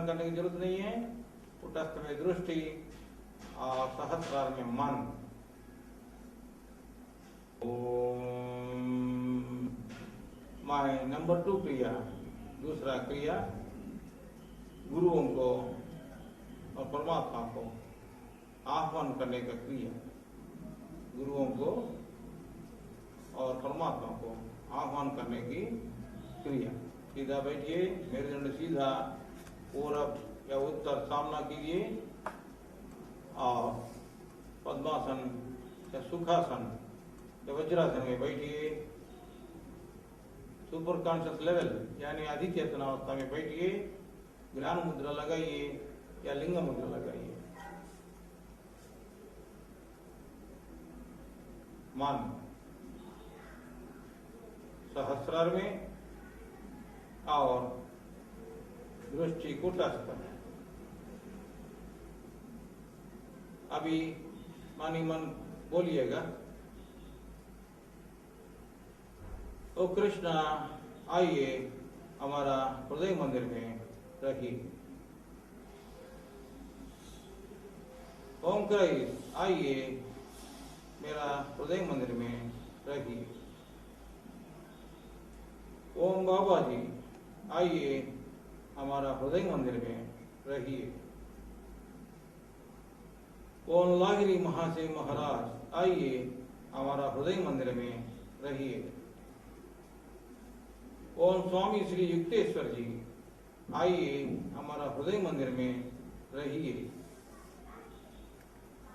करने की जरूरत नहीं है। कुटस्थ में दृष्टि और सहस्रार में मन। माय नंबर 2 क्रिया, दूसरा क्रिया गुरुओं को और परमात्मा को आह्वान करने का क्रिया। गुरुओं को और परमात्मा को आह्वान करने की क्रिया। सीधा बैठिए, मेरुदंड सीधा, पूरब या उत्तर सामना कीजिए और पद्मासन या सुखासन या वज्रासन में बैठिए। सुपर कॉन्शियस लेवल यानी अधिक चेतना अवस्था में बैठिए। ज्ञान मुद्रा लगाइए या लिंग मुद्रा लगाइए। मन सहस्रार में और दृष्टि कुटस्थ में। अभी मानी मन बोलिएगा, ओ कृष्णा आइए हमारा हृदय मंदिर में रहिए। ओम क्राइस्ट आइए मेरा हृदय मंदिर में रहिए। ओम बाबा जी आइए हमारा हृदय मंदिर में रहिए। ओम लाहिरी महाशय महाराज आइए हमारा हृदय मंदिर में रहिए। ओम स्वामी श्री युक्तेश्वर जी आइए हमारा हृदय मंदिर में रहिए।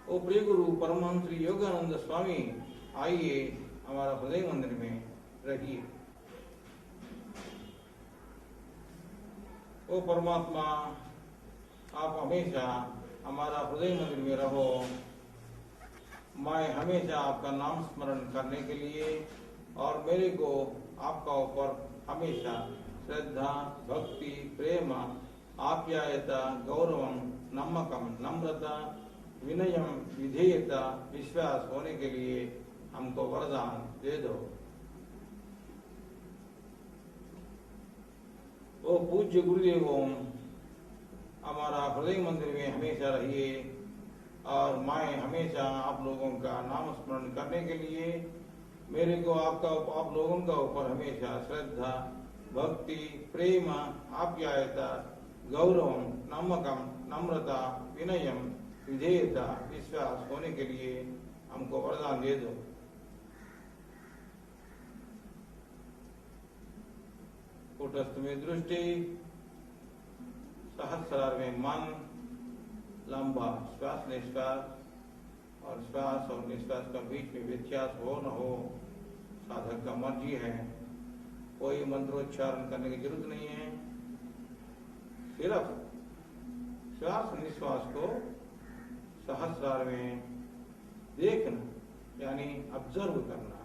ओ प्रिय गुरु परमहंस श्री योगानंद स्वामी आइए हमारा हृदय मंदिर में रहिए। ओ परमात्मा आप हमेशा हमारा हृदय मंदिर में रहो। मैं हमेशा आपका नाम स्मरण करने के लिए और मेरे को आपका ऊपर हमेशा श्रद्धा, भक्ति, प्रेम, आप्यायता, गौरवम, नम्रकम, नम्रता, विनयम, विधेयता, विश्वास होने के लिए हमको वरदान दे दो। ओ पूज्य गुरुदेवों हमारा हृदय मंदिर में हमेशा रहिए और मैं हमेशा आप लोगों का नाम स्मरण करने के लिए मेरे को आप लोगों का ऊपर हमेशा श्रद्धा, भक्ति, प्रेम, आप्यायता, गौरव, नम्रकम, नम्रता, विनयम, विधेयता, विश्वास होने के लिए हमको वरदान दे दो। कुटस्थ में दृष्टि, सहस्रार में मन, लंबा श्वास निश्वास और श्वास और निश्वास का बीच में व्यत्यास हो न हो साधक का मर्जी है। कोई मंत्रोच्चारण करने की जरूरत नहीं है। सिर्फ श्वास निश्वास को सहस्रार में देखना यानी ऑब्जर्व करना।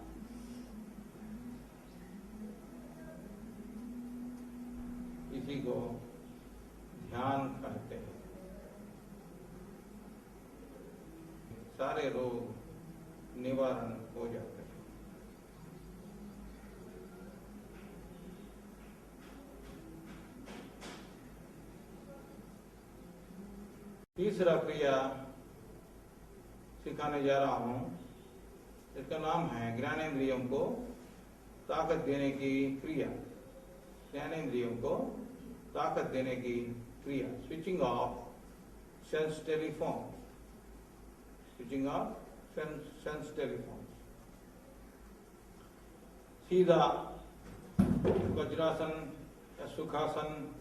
इसी को ध्यान कहते हैं। सारे रोग निवारण हो जाते हैं। तीसरा क्रिया सिखाने जा रहा हूं। इसका नाम है ज्ञानेंद्रियों को ताकत देने की क्रिया। ज्ञानेंद्रियों को ताकत देने की क्रिया। Switching off sense telephone. Switching off sense telephone. सीधा वज्रासन या सुखासन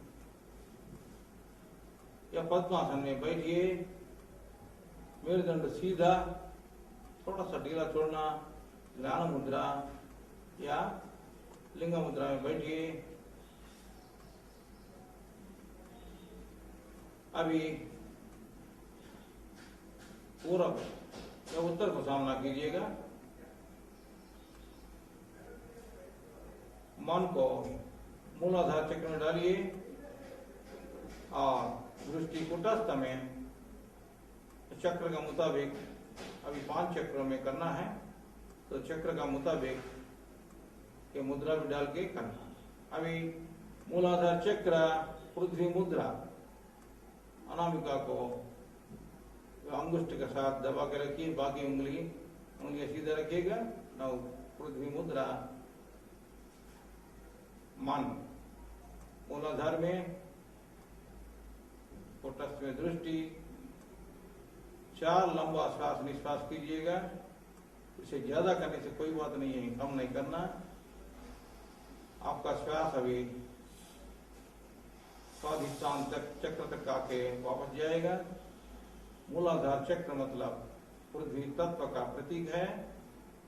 या पद्मासन में बैठिए। मेरुदंड सीधा, थोड़ा सा ढीला छोड़ना। ज्ञान मुद्रा या लिंग मुद्रा में बैठिए। अभी पूरब या उत्तर को सामना कीजिएगा। मन को मूलाधार चक्र में डालिए और दृष्टि कुटस्थ में चक्र का मुताबिक अभी 5 चक्रों में करना है, तो चक्र का मुताबिक ये मुद्रा भी डाल के करना। अभी मूलाधार चक्र, पृथ्वी मुद्रा अनामिका को अंगुष्ठ के साथ दबा के रखिए, बाकी उंगलियां सीधा रखिएगा। नौ पृथ्वी मुद्रा, मन मूलाधार में, कुटस्थ में दृष्टि। 4 लंबा श्वास निश्वास कीजिएगा। इसे ज्यादा करने से कोई बात नहीं है, कम नहीं करना। आपका श्वास अभी स्वाधिष्ठान चक्र तक आके वापस जाएगा। मूलाधार चक्र मतलब पृथ्वी तत्व का प्रतीक है।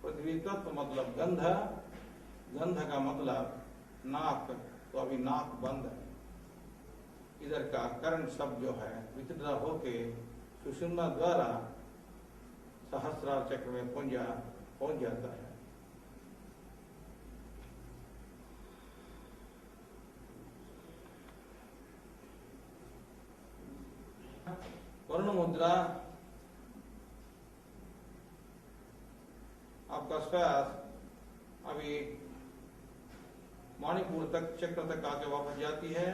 पृथ्वी तत्व मतलब गंध, गंध का मतलब नाक, तो अभी नाक बंद है। इधर का कर्ण शब्द जो है विचित्र होके सुषुम्ना द्वारा सहस्रार चक्र में पहुंच जाता है। वरुण मुद्रा, आपका श्वास अभी मणिपुर तक चक्र तक आके वापस जाती है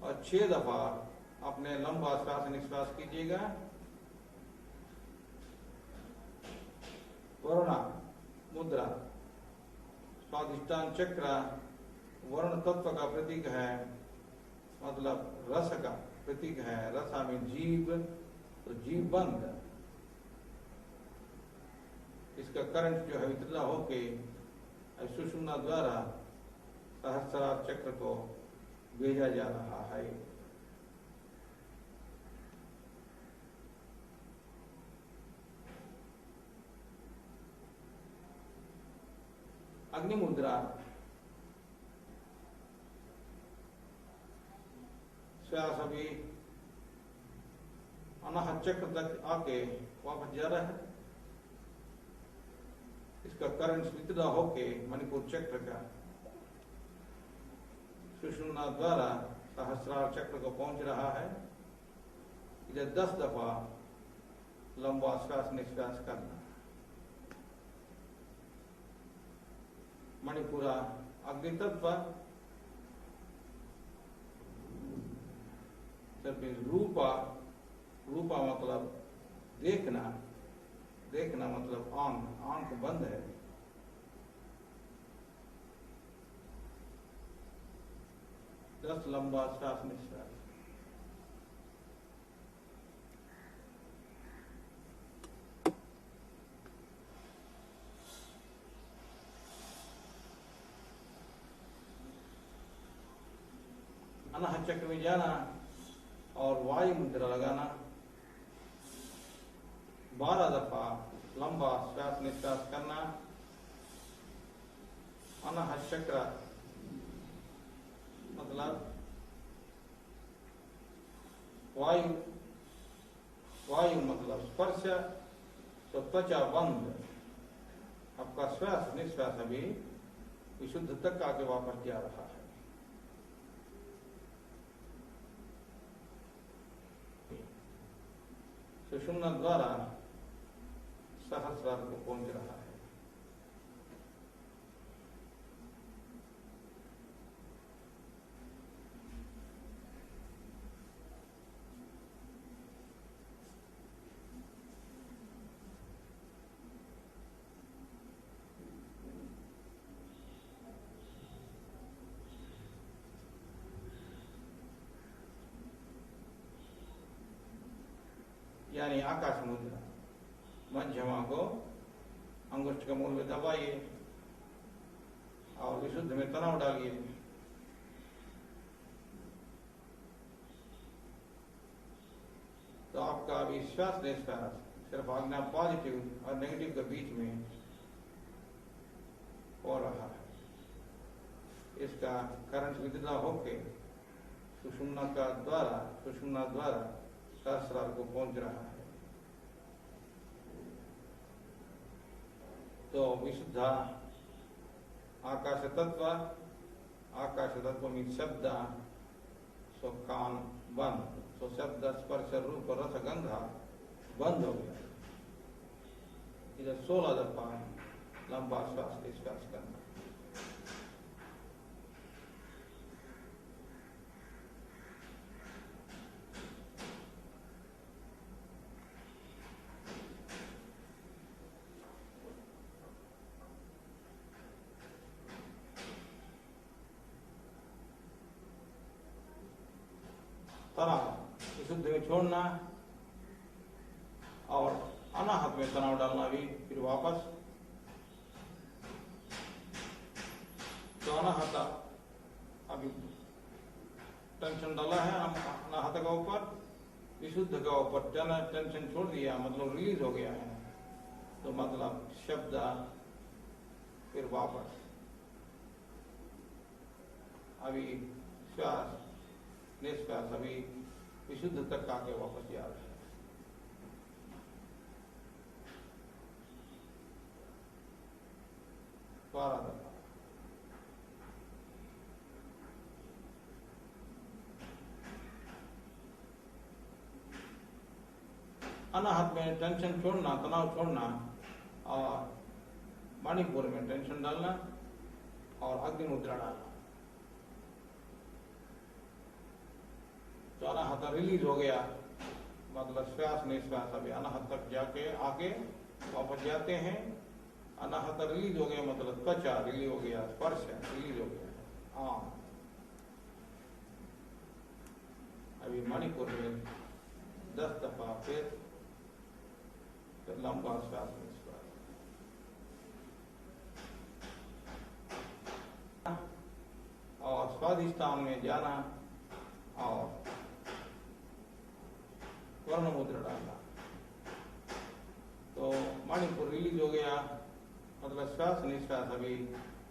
और 6 दफा अपने लंबा श्वास निश्वास कीजिएगा। वरुणा मुद्रा, स्वाधिष्ठान चक्र वरुण तत्व का प्रतीक है, मतलब रस का प्रतीक है। रसा में जीव, तो जीव बंद। इसका करंट जो है वितरित होके सुषुम्ना द्वारा सहस्रार चक्र को भेजा जा रहा है। अग्नि मुद्रा, श्वास अभी अनाहत चक्र तक आके वापस जा रहा है। इसका करंट वितरित होके मणिपुर चक्र का सुषुम्ना द्वारा सहस्रार चक्र को पहुंच रहा है। इधर 10 दफा लंबा श्वास निश्वास करना। मणिपुरा अग्नि तत्व, रूपा, रूपा मतलब देखना, देखना मतलब आंख, आंख बंद है। दस लंबा श्वास निश्वास। अनाहत चक्र में जाना और वायु मुद्रा लगाना। 12 दफा लंबा श्वास निश्वास करना। अनाहत चक्र मतलब वायु, वायु मतलब स्पर्श, तो त्वचा बंद। आपका श्वास निश्वास अभी विशुद्ध तक आके वापस जा रहा है। सुषुम्ना द्वारा सहस्रार को पहुंच रहा है। यानी आकाश मुद्रा। मध्यमा को अंगुष्ठ के मूल में दबाइए और विशुद्ध में तनाव डालिए। तो आपका अभी श्वास निश्वास सिर्फ आज्ञा पॉजिटिव और नेगेटिव के बीच में हो रहा है। इसका करंट विद्युत होके सुषुम्ना द्वारा सहस्रार को पहुंच रहा है। तो विशुद्ध आकाश तत्व में शब्द, सो कान बंद, सो शब्द स्पर्श रूप रस गंधा बंद हो गया। इधर 16 दफा लंबा श्वास निश्वास करना। विशुद्ध में छोड़ना और अनाहत में तनाव डालना भी फिर वापस। तो अनाहत अभी टेंशन डाला है अनाहत का ऊपर, विशुद्ध का ऊपर टेंशन छोड़ दिया, मतलब रिलीज हो गया है। तो मतलब शब्द फिर वापस अभी श्वास निश्वास अभी विशुद्ध तक आके वापस जा रहे हैं। बारह दफा अनाहत में टेंशन छोड़ना, तनाव छोड़ना और मणिपुर में टेंशन डालना और अग्नि मुद्रा डालना। तो अनाहत रिलीज हो गया, मतलब श्वास निश्वास अभी अनाहत तक जाके आके वापस जाते हैं। अनाहत रिलीज हो गया मतलब त्वचा रिलीज हो गया, स्पर्श रिलीज हो गया। हाँ, अभी मणिपुर में 10 दफा फिर लंबा श्वास निश्वास। और स्वाधिष्ठान में जाना और वर्ण मुद्रा डालना। तो मणिपुर रिलीज हो गया, मतलब श्वास निश्वास अभी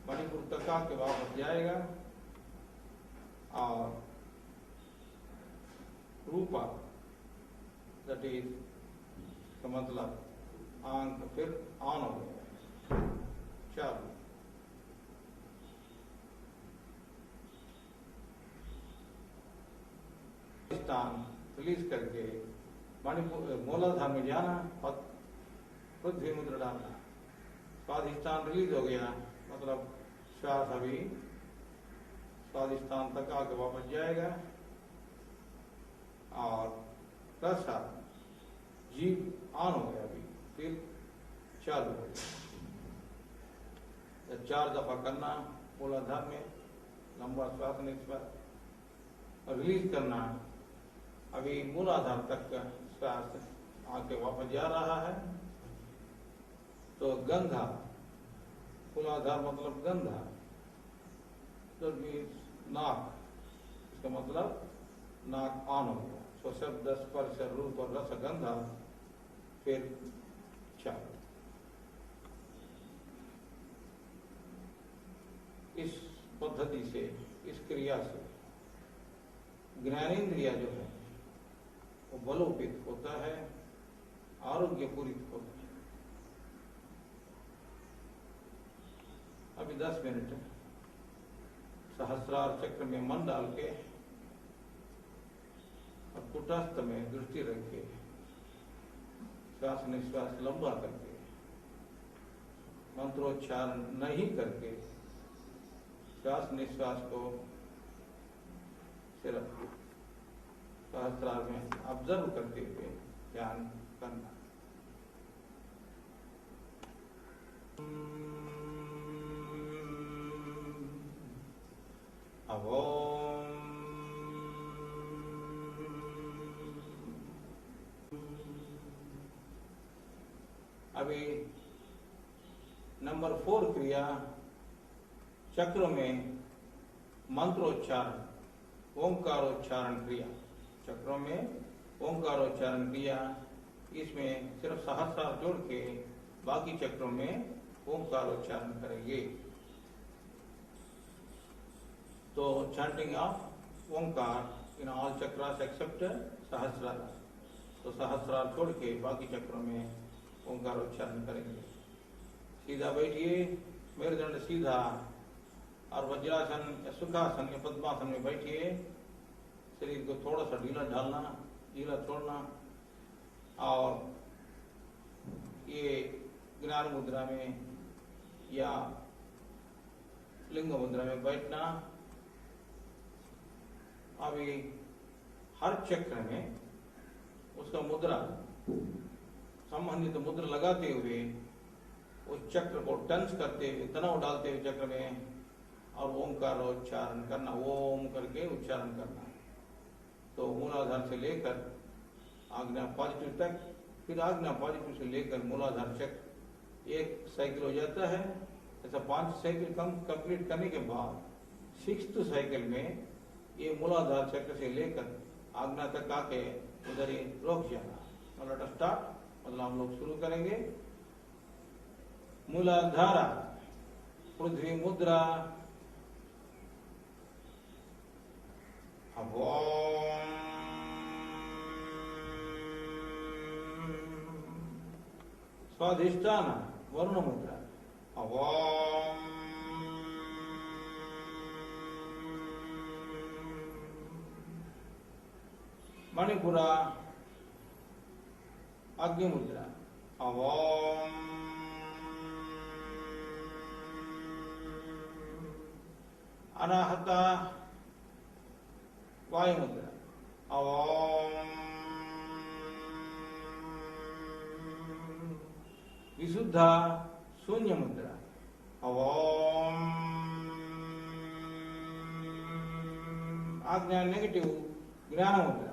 मणिपुर तक आके वापस जाएगा। और रूपा दैट इज का मतलब आंख फिर ऑन हो गया, चालू। स्थान रिलीज करके मणिपुर मूलाधार में जाना और पृथ्वी मुद्रा डालना। स्वाधिष्ठान रिलीज हो गया, मतलब श्वास अभी स्वाधिष्ठान तक आके वापस जाएगा। और रसा जीव ऑन हो गया, अभी फिर चालू हो गया। 4 दफा करना मूलाधार में लंबा श्वास निश्वास और रिलीज करना। अभी मूलाधार तक का श्वास आके वापस जा रहा है। तो गंधा, मूलाधार मतलब गंधा, तो नाक, इसका मतलब नाक ऑन हो गया। तो शब्द स्पर्श रूप और रस गंधा फिर चालू। इस पद्धति से, इस क्रिया से ज्ञानेन्द्रिय जो है वो बलोपित होता है, आरोग्यपूरित होता है। अभी 10 मिनट सहस्रार चक्र में मन डाल के और कुटस्थ में दृष्टि रख के श्वास निश्वास लंबा करके मंत्रोच्चारण नहीं करके श्वास निश्वास को सिर्फ सहस्रार में ऑब्जर्व करते हुए ध्यान करना। अभी नंबर 4 क्रिया चक्रों में मंत्रोच्चारण, ओंकारोच्चारण क्रिया। चक्रों में ओंकारोच्चारण क्रिया, इसमें सिर्फ सहस्रार जोड़ के बाकी चक्रों में ओंकारोच्चारण करेंगे। तो चैंटिंग ऑफ ओंकार in all chakras except Sahasrara. तो सहस्रार छोड़ के बाकी चक्रों में ओंकारोच्चारण करेंगे। सीधा बैठिए, मेरुदंड सीधा, और वज्रासन या सुखासन या पद्मासन में बैठिए। शरीर को थोड़ा सा ढीला ढालना, ढीला छोड़ना। और ये ज्ञान मुद्रा में या लिंग मुद्रा में बैठना। अभी हर चक्र में उसका मुद्रा, संबंधित मुद्रा लगाते हुए उस चक्र को टंच करते हुए, तनाव डालते हुए चक्र में, और ओंकार उच्चारण करना, ओम करके उच्चारण करना। तो मूलाधार से लेकर आज्ञा पॉजिटिव तक, फिर आज्ञा पॉजिटिव से लेकर मूलाधार चक्र एक साइकिल हो जाता है। ऐसा 5 साइकिल कंप्लीट करने के बाद 6th साइकिल में ये मूलाधार चक्र से लेकर आज्ञा तक आके उधर ही रोक जाना। लेट अस स्टार्ट, मतलब हम लोग शुरू करेंगे। मूलाधारा, पृथ्वी मुद्रा, स्वाधिष्ठान वरुण मुद्रा, मणिपुरा अग्नि मुद्रा, अनाहता वायु मुद्रा, विशुद्धा शून्य मुद्रा, आज्ञा नेगेटिव ज्ञान मुद्रा,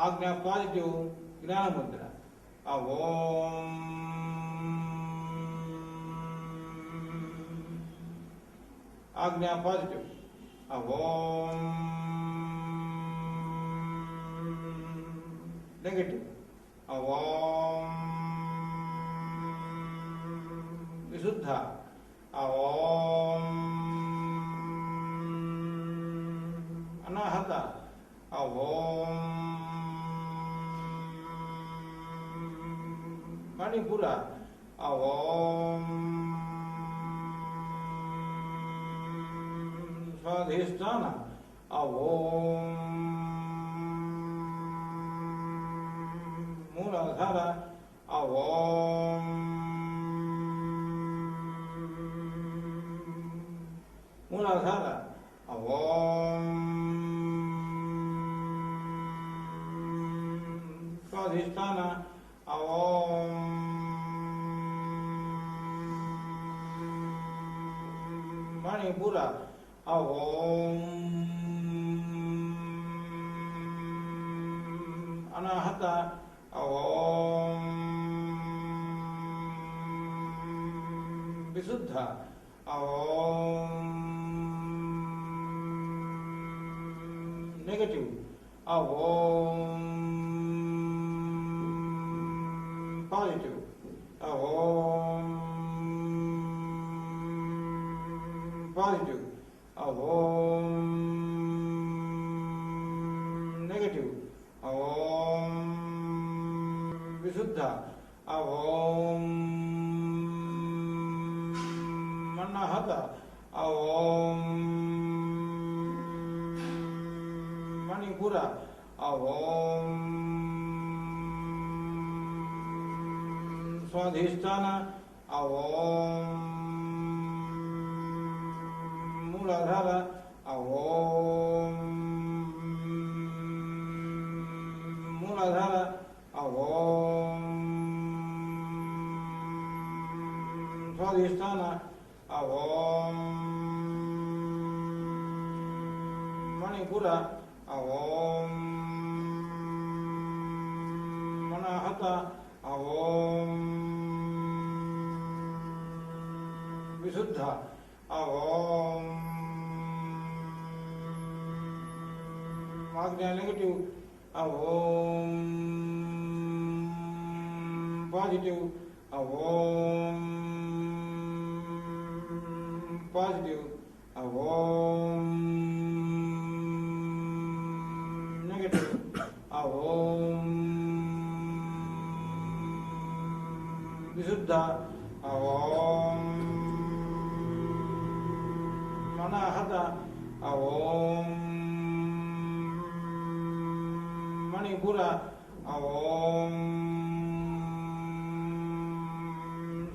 आज्ञा पॉजिटिव ज्ञान मुद्रा, आज्ञा पॉजिटिव, नेगेटिव, विशुद्धा, अनाहता, मणिपुरा, स्वाधिष्ठान, मूलाधार, मूलाधार, स्वाधिष्ठान, मणिपुरा, अनाहता, विशुद्धा, नेगेटिव, पॉजिटिव, पॉजिटिव, नेगेटिव, विशुद्धा, अनाहता, मणिपुरा, स्वाधिष्ठान, मूलाधार, मूलाधार, स्वाधिष्ठान, मणिपुरा, अनाहता, विशुद्धा, आज्ञा नेगेटिव, पॉजिटिव, पॉजिटिव, नेगेटिव, विशुद्धा, अनाहता, मणिपुरा,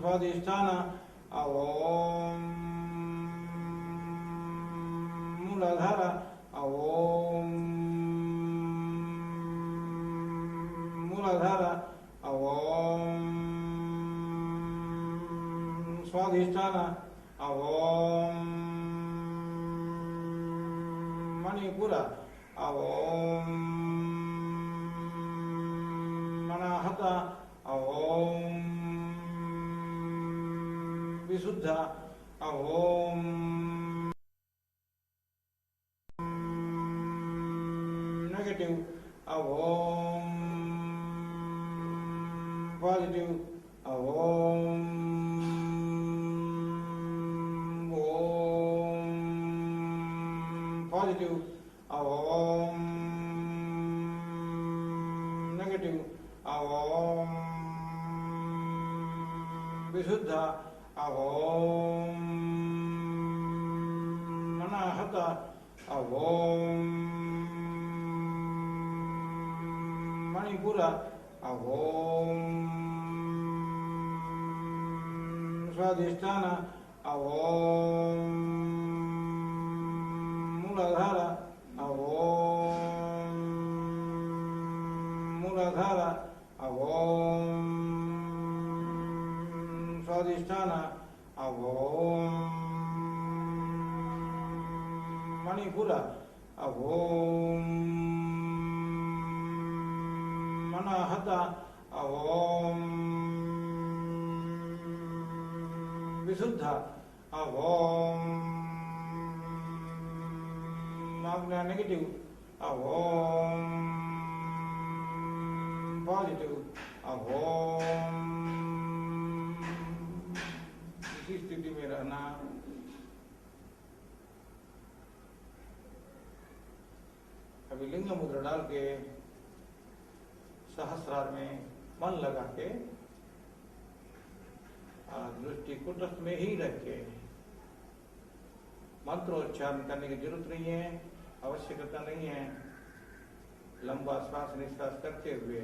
स्वाधिष्ठान, मूलाधार, मूलाधार, स्वाधिष्ठान, मणिपुर ओम अनाहत ओम विशुद्ध ओम नेगेटिव ओम पॉजिटिव ओम पॉजिटिव ओम नेगेटिव ओम विशुद्ध ओम अनाहत ओम मणिपुर ओम स्वाधिष्ठान ओम मूलाधार ओम मूलाधार ओम स्वाधिष्ठान ओम मणिपुर ओम अनाहत ओम विशुद्ध ओम आज्ञा नेगेटिव ओम पॉजिटिव ओम इसी स्थिति में रहना। अभी लिंग मुद्रा डाल के सहस्रार में मन लगा के दृष्टि कुटस्थ में ही रख के मंत्रोच्चारण करने की जरूरत नहीं है, आवश्यकता नहीं है। लंबा श्वास निश्वास करते हुए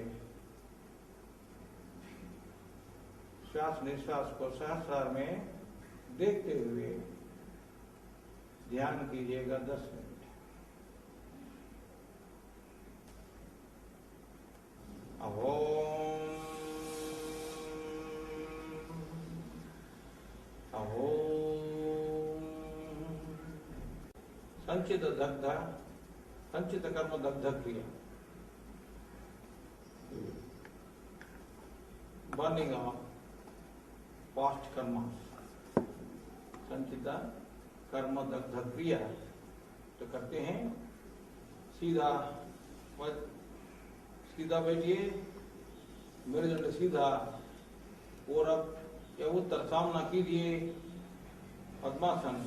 श्वास निश्वास को सहस्रार में देखते हुए ध्यान कीजिएगा 10 मिनट। ओम संचित दग्ध संचित कर्म दग्ध क्रिया बर्निंग ऑफ पास्ट कर्म संचित कर्म दग्ध क्रिया तो करते हैं। सीधा सीधा बैठिए, मेरुदंड सीधा और अब या उत्तर सामना कीजिए। पद्मासन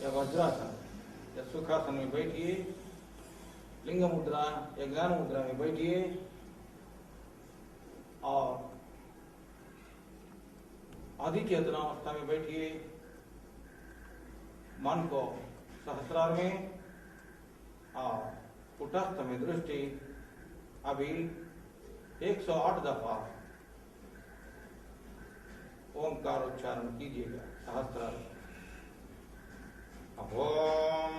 या वज्रासन या सुखासन में बैठिए, लिंग मुद्रा या ज्ञान मुद्रा में बैठिए और अधिचेतना अवस्था में बैठिए। मन को सहस्रार में और कुटस्थ में दृष्टि अभी 108 दफा ओंकार उच्चारण कीजिएगा सहस्रार। ओम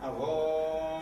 ओम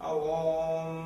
ओम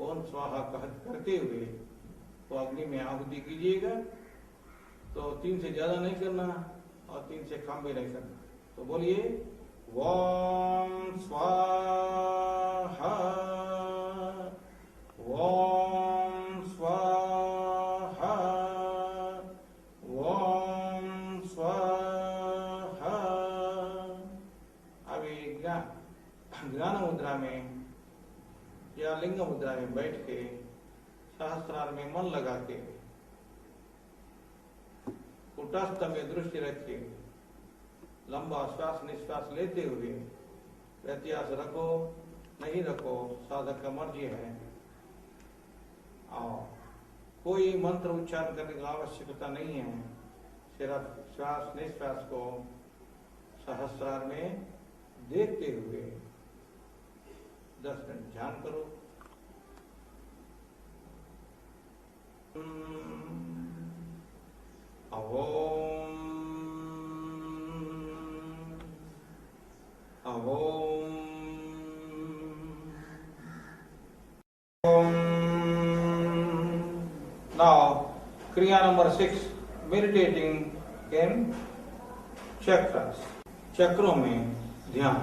ओम स्वाहा करते हुए तो अग्नि में आहुति कीजिएगा। तो 3 से ज्यादा नहीं करना और 3 से कम भी नहीं करना। तो बोलिए ओम स्वाहा, ओम स्वाहा, ओम स्वाहा। अभी ज्ञान मुद्रा में या लिंग मुद्रा में बैठ के सहस्त्रार में मन लगा के कुटस्थ में दृष्टि रखे लंबा श्वास निश्वास लेते हुए व्यत्यास रखो नहीं रखो साधक का मर्जी है। और कोई मंत्र उच्चारण करने की आवश्यकता नहीं है, सिर्फ श्वास निश्वास को सहस्रार में देखते हुए 10 मिनट ध्यान करो। ओम ओम ओम। नाउ क्रिया नंबर 6, मेडिटेटिंग इन चक्रस, चक्रों में ध्यान।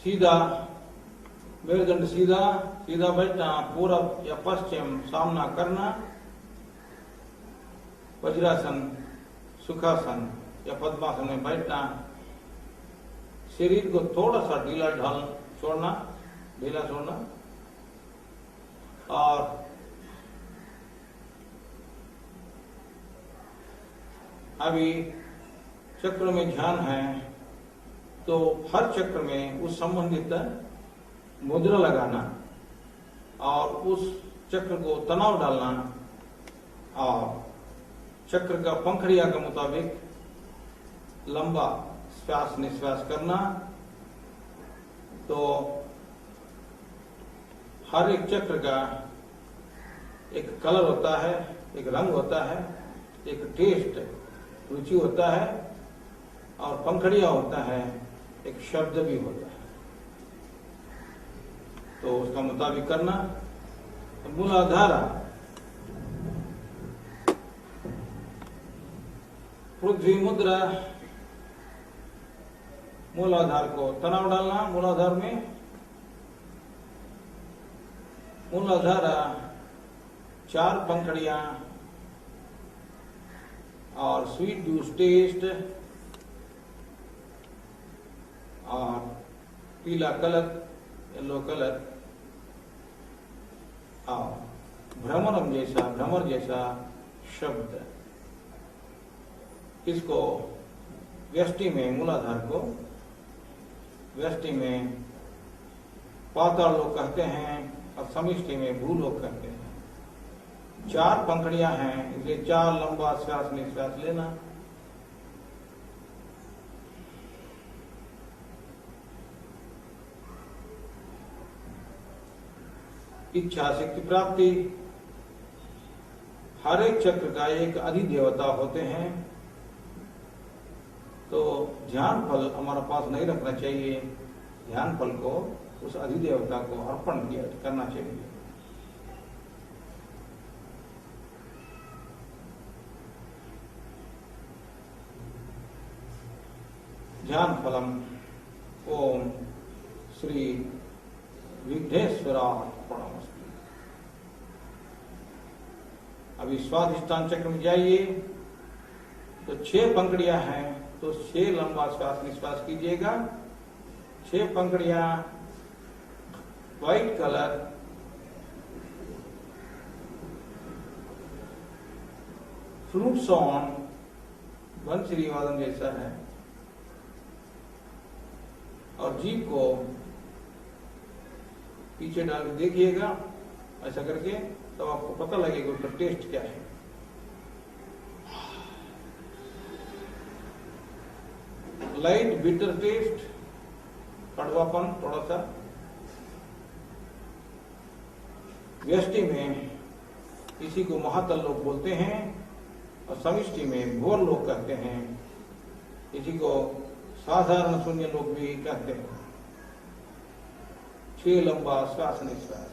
सीधा मेरुदंड सीधा सीधा बैठना, पूरब या पश्चिम सामना करना, वज्रासन, सुखासन या पद्मासन में बैठना, शरीर को थोड़ा सा ढीला छोड़ना, और अभी चक्र में ध्यान है तो हर चक्र में उस संबंधित मुद्रा लगाना और उस चक्र को तनाव डालना और चक्र का पंखड़िया के मुताबिक लंबा श्वास निश्वास करना। तो हर एक चक्र का एक कलर होता है, एक रंग होता है, एक टेस्ट रुचि होता है और पंखड़िया होता है, एक शब्द भी होता है। तो उसका मुताबिक करना। मूलाधारा पृथ्वी मुद्रा, मूलाधार को तनाव डालना। मूलाधार में मूलाधारा 4 पंखड़ियां और स्वीट जूस टेस्ट और पीला कलर, येलो कलर और भ्रमर जैसा शब्द। इसको व्यष्टि में, मूलाधार को व्यष्टि में पाताल लोग कहते हैं और समिष्टि में भू लोग कहते हैं। 4 पंखड़ियां हैं, इसलिए 4 लंबा श्वास निश्वास लेना। इच्छा शक्ति प्राप्ति। हर एक चक्र का एक अधिदेवता होते हैं, तो ध्यान फल हमारा पास नहीं रखना चाहिए। ध्यान फल को उस अधिदेवता को अर्पण करना चाहिए। ध्यान फलम ओम श्री विघ्नेश्वरार्पणमस्तु। अभी स्वाधिष्ठान चक्र में जाइए तो 6 पंखड़ियां हैं, तो 6 लंबा श्वास निश्वास कीजिएगा। 6 पंखड़ियां व्हाइट कलर, फ्लूट सॉन्ग बंसुरी वादन जैसा है, और जीभ को पीछे डाल के देखिएगा ऐसा करके, तो आपको पता लगेगा उसका टेस्ट क्या है। लाइट बिटर टेस्ट, कड़वापन थोड़ा सा। व्यष्टि में इसी को महातल लोग बोलते हैं और समिष्टि में भोर लोग कहते हैं। इसी को साधारण शून्य लोग भी कहते हैं। 6 लंबा श्वास निश्वास।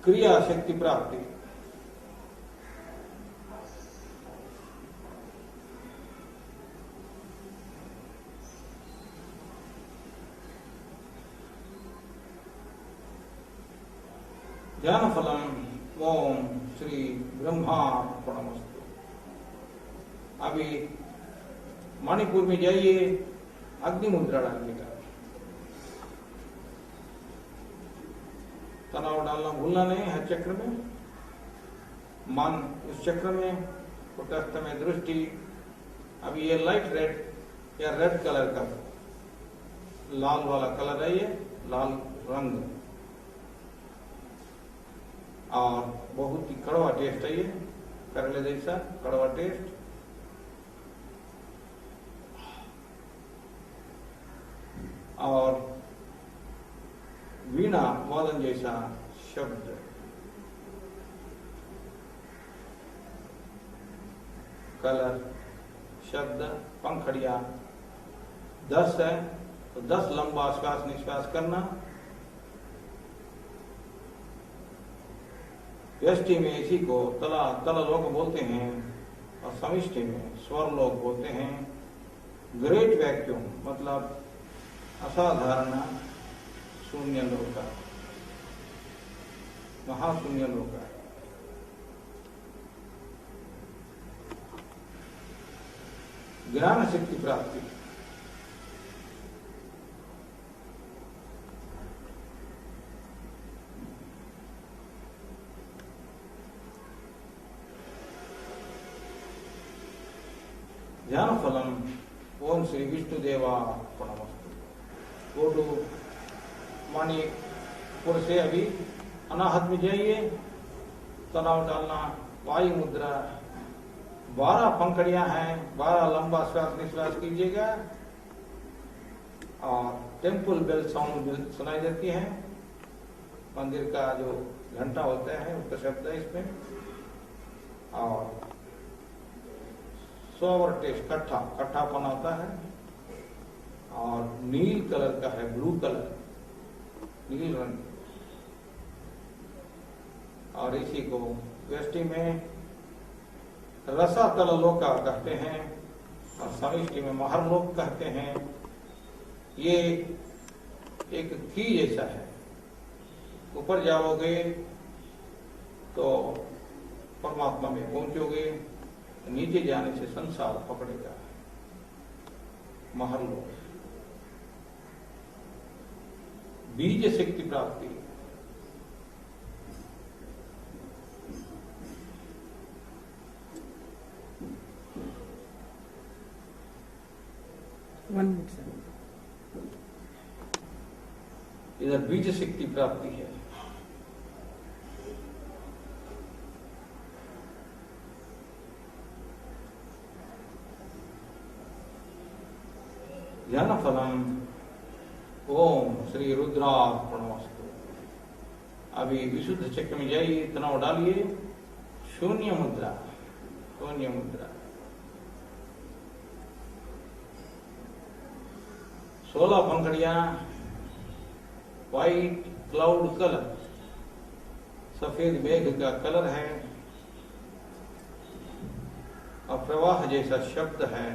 क्रिया शक्ति प्राप्ति। ध्यान फलम ओम श्री ब्रह्मार्पणमस्तु। अभी मणिपुर में जाइए, अग्नि मुद्रा डालिएगा। तनाव डालना भूलना नहीं है चक्र में। मन उस चक्र में, कुटस्थ में दृष्टि। अभी ये लाइट रेड या रेड कलर का लाल वाला कलर है, ये लाल रंग और बहुत ही कड़वा टेस्ट है ये, करेले जैसा कड़वा टेस्ट। और वीणा वादन जैसा शब्द। कलर शब्द पंखड़िया 10 है तो 10 लंबा श्वास निश्वास करना। व्यष्टि में इसी को तला लोग बोलते हैं और समिष्टि में स्वर लोग बोलते हैं। ग्रेट वैक्यूम मतलब असाधारण शून्य लोक, महाशून्य लोक। ज्ञान शक्ति प्राप्ति। ध्यान फलम ओम श्री विष्णुदेवार्पणमस्तु। फोटो मणिपुर से अभी अनाहत में जाइए, तनाव डालना, वायु मुद्रा। 12 पंखड़ियां हैं, 12 लंबा श्वास निश्वास कीजिएगा। और टेम्पल बेल साउंड सुनाई देती है, मंदिर का जो घंटा होता है उसका शब्द है इसमें। और सोवर टेस्ट कट्ठापन आता है। और नील कलर का है, ब्लू कलर, नील रंग। और इसी को व्यष्टि में रसातल लोका कहते हैं और समिष्टि में महरलोक कहते हैं। ये एक की जैसा है, ऊपर जाओगे तो परमात्मा में पहुंचोगे, नीचे जाने से संसार पकड़ेगा। महरलोक। बीज शक्ति प्राप्ति। इधर बीज शक्ति प्राप्ति है। ध्यान फलम ओम श्री रुद्रार्पणमस्तु। अभी विशुद्ध चक्र में जाइए, तनाव डालिए। शून्य मुद्रा, शून्य मुद्रा। 16 पंखड़ियां, व्हाइट क्लाउड कलर, सफेद मेघ का कलर है। और प्रवाह जैसा शब्द है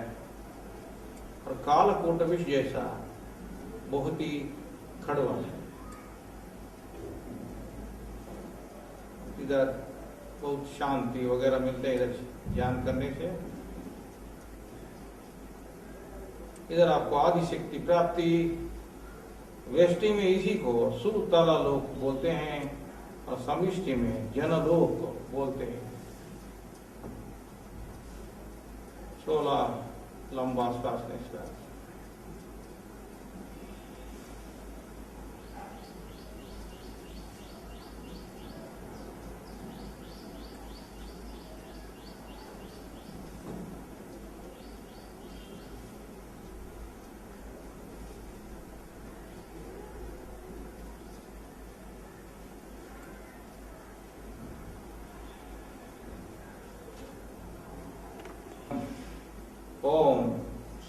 और कालकोट विष जैसा बहुत ही खड़वा है। इधर बहुत शांति वगैरह मिलते हैं इधर ध्यान करने से। इधर आपको आदि शक्ति प्राप्ति। व्यष्टि में इसी को सुरताला लोक बोलते हैं और समिष्टि में जनलोक बोलते हैं। 16 लंबा श्वास निश्वास।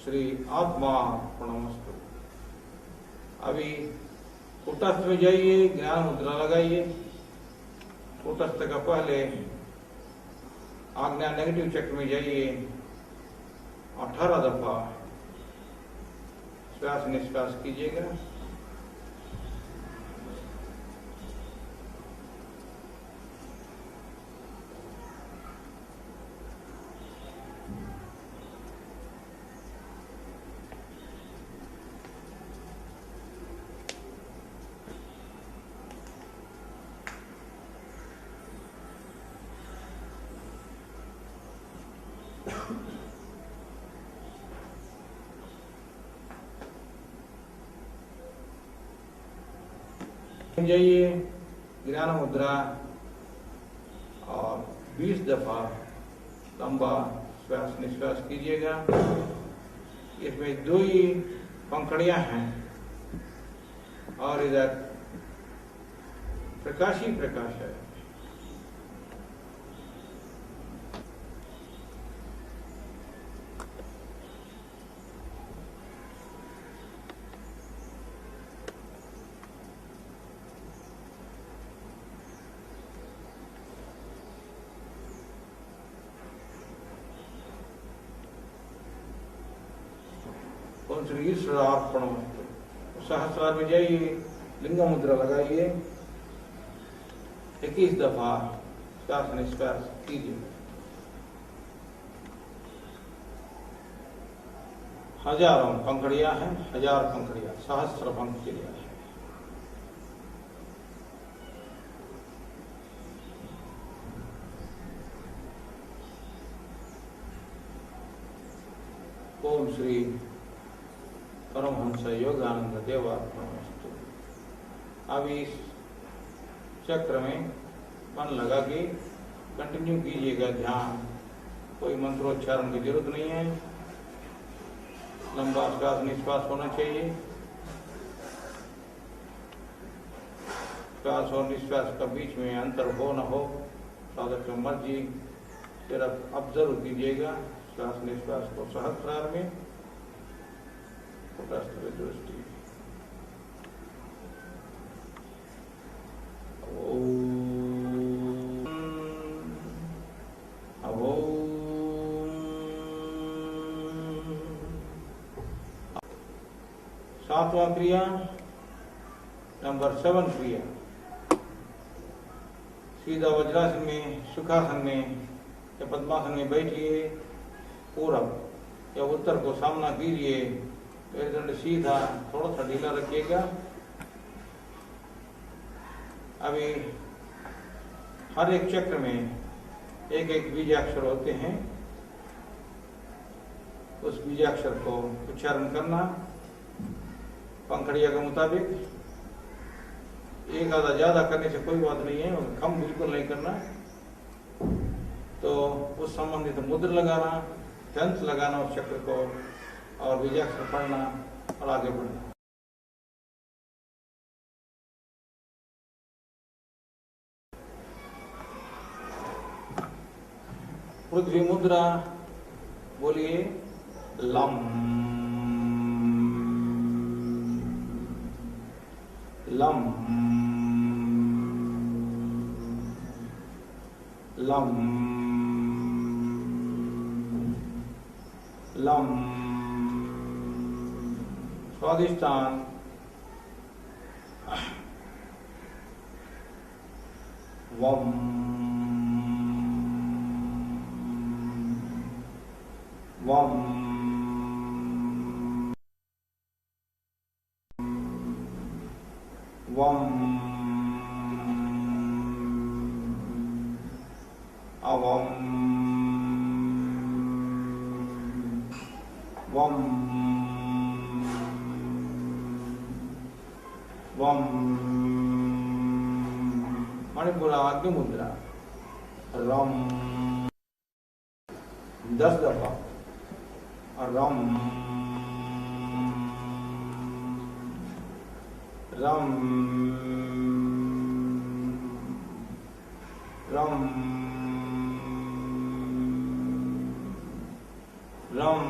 श्री आत्मार्पणमस्तु। अभी कूटस्थ में जाइए, ज्ञान मुद्रा लगाइए। कूटस्थ का पहले आज्ञा नेगेटिव चक्र में जाइए, 18 दफा श्वास निश्वास कीजिएगा। जाइए, ज्ञान मुद्रा, और 20 दफा लंबा श्वास निश्वास कीजिएगा। इसमें 2 ही पंखुड़ियां हैं और इधर प्रकाश ही प्रकाश है। ओम श्री ईश्वरार्पणमस्तु। सहस्रार में जाइए, लिंग मुद्रा लगाइए, 21 दफा श्वास निश्वास कीजिए। हजारों पंखुड़ियां हैं, 1000 पंखुड़ियां, सहस्र पंखुड़ियां हैं। ओम श्री परमहंस योगानंद देवार्पणमस्तु। अब इस चक्र में मन लगा के कंटिन्यू कीजिएगा ध्यान। कोई मंत्रोच्चारण की जरूरत नहीं है। लंबा श्वास निश्वास होना चाहिए। श्वास और निश्वास का बीच में अंतर हो न हो, साधक की मर्जी, सिर्फ ऑब्जर्व कीजिएगा श्वास निश्वास को सहस्रार में। दृष्टि सातवां क्रिया, नंबर 7 क्रिया, सीधा वज्रासन में, सुखासन में या पद्मासन में बैठिए। पूरब या उत्तर को सामना कीजिए। मेरुदंड सीधा, थोड़ा सा ढीला रखिएगा। अभी हर एक चक्र में एक एक बीजाक्षर होते हैं। उस बीजाक्षर को उच्चारण करना पंखुड़िया के मुताबिक। एक आधा ज्यादा करने से कोई बात नहीं है, कम बिल्कुल नहीं करना। तो उस संबंधित मुद्र लगाना, तंत्र लगाना उस चक्र को, और बीजाक्षर पढ़ना और आगे बढ़ना। पृथ्वी मुद्रा, बोलिए lump lump lump lump. Swadhisthana, वम वम वम अवम वम वम। मणिपुर आज्ञ मुद्रा, रम 10 दफा, रम रम रम रम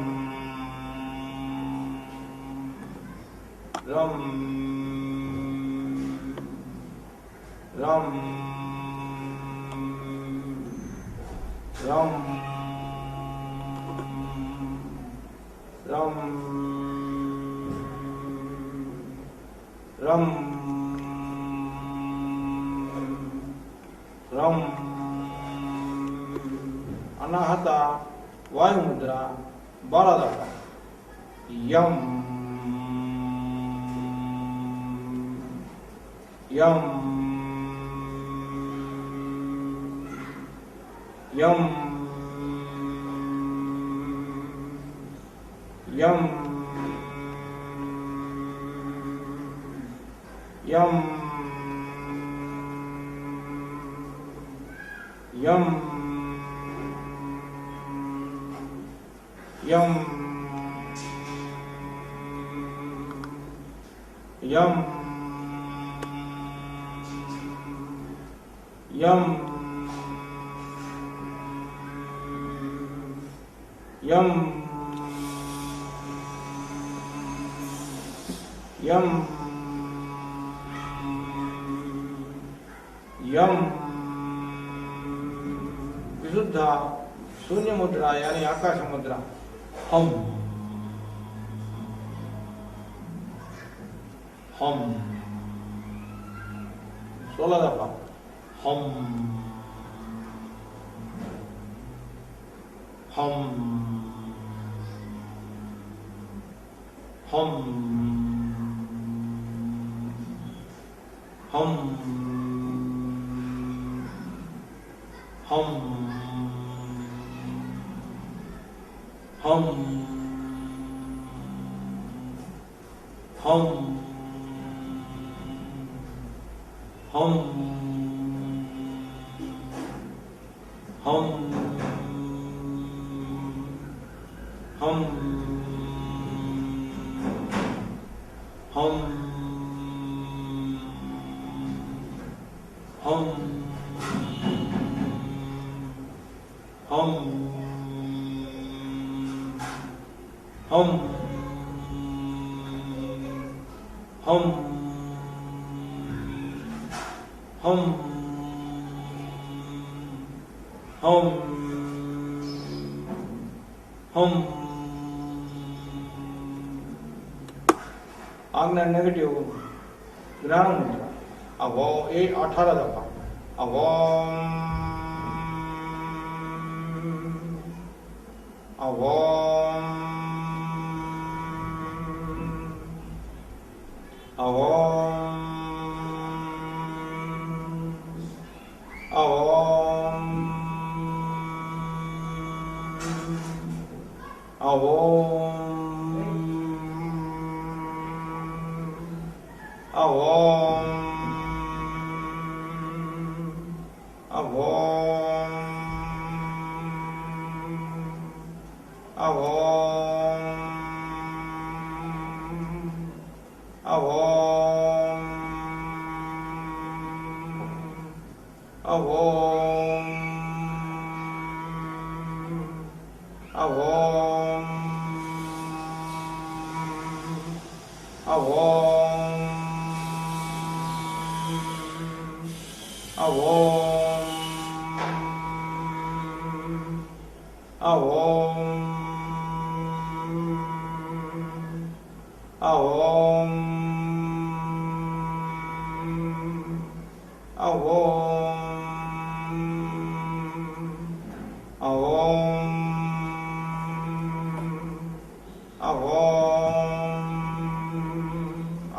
रम रम रम रम रम रम अनाहता वायु मुद्रा 12 दफा यम यम यम यम यम यम यम यम यम यम यम यम विशुद्ध शून्य मुद्रा यानी आकाश मुद्रा हम हम 16 दफा हम हम हम हम हम हम हम हम हम हम हम हम हम हम हम हम हम हम आज्ञा नेगेटिव ज्ञान मुद्रा अब 18 दफा अब अब अब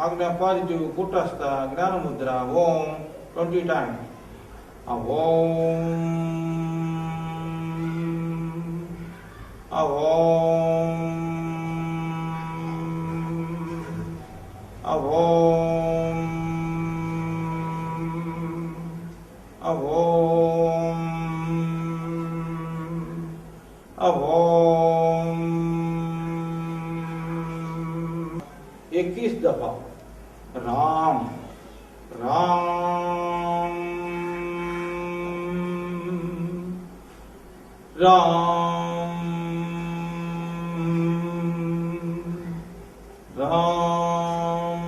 आज्ञा पॉजिटिव कूटस्थ ज्ञान मुद्रा ओम 20 टाइम्स ओम ओम ओम 21 दफा राम राम राम राम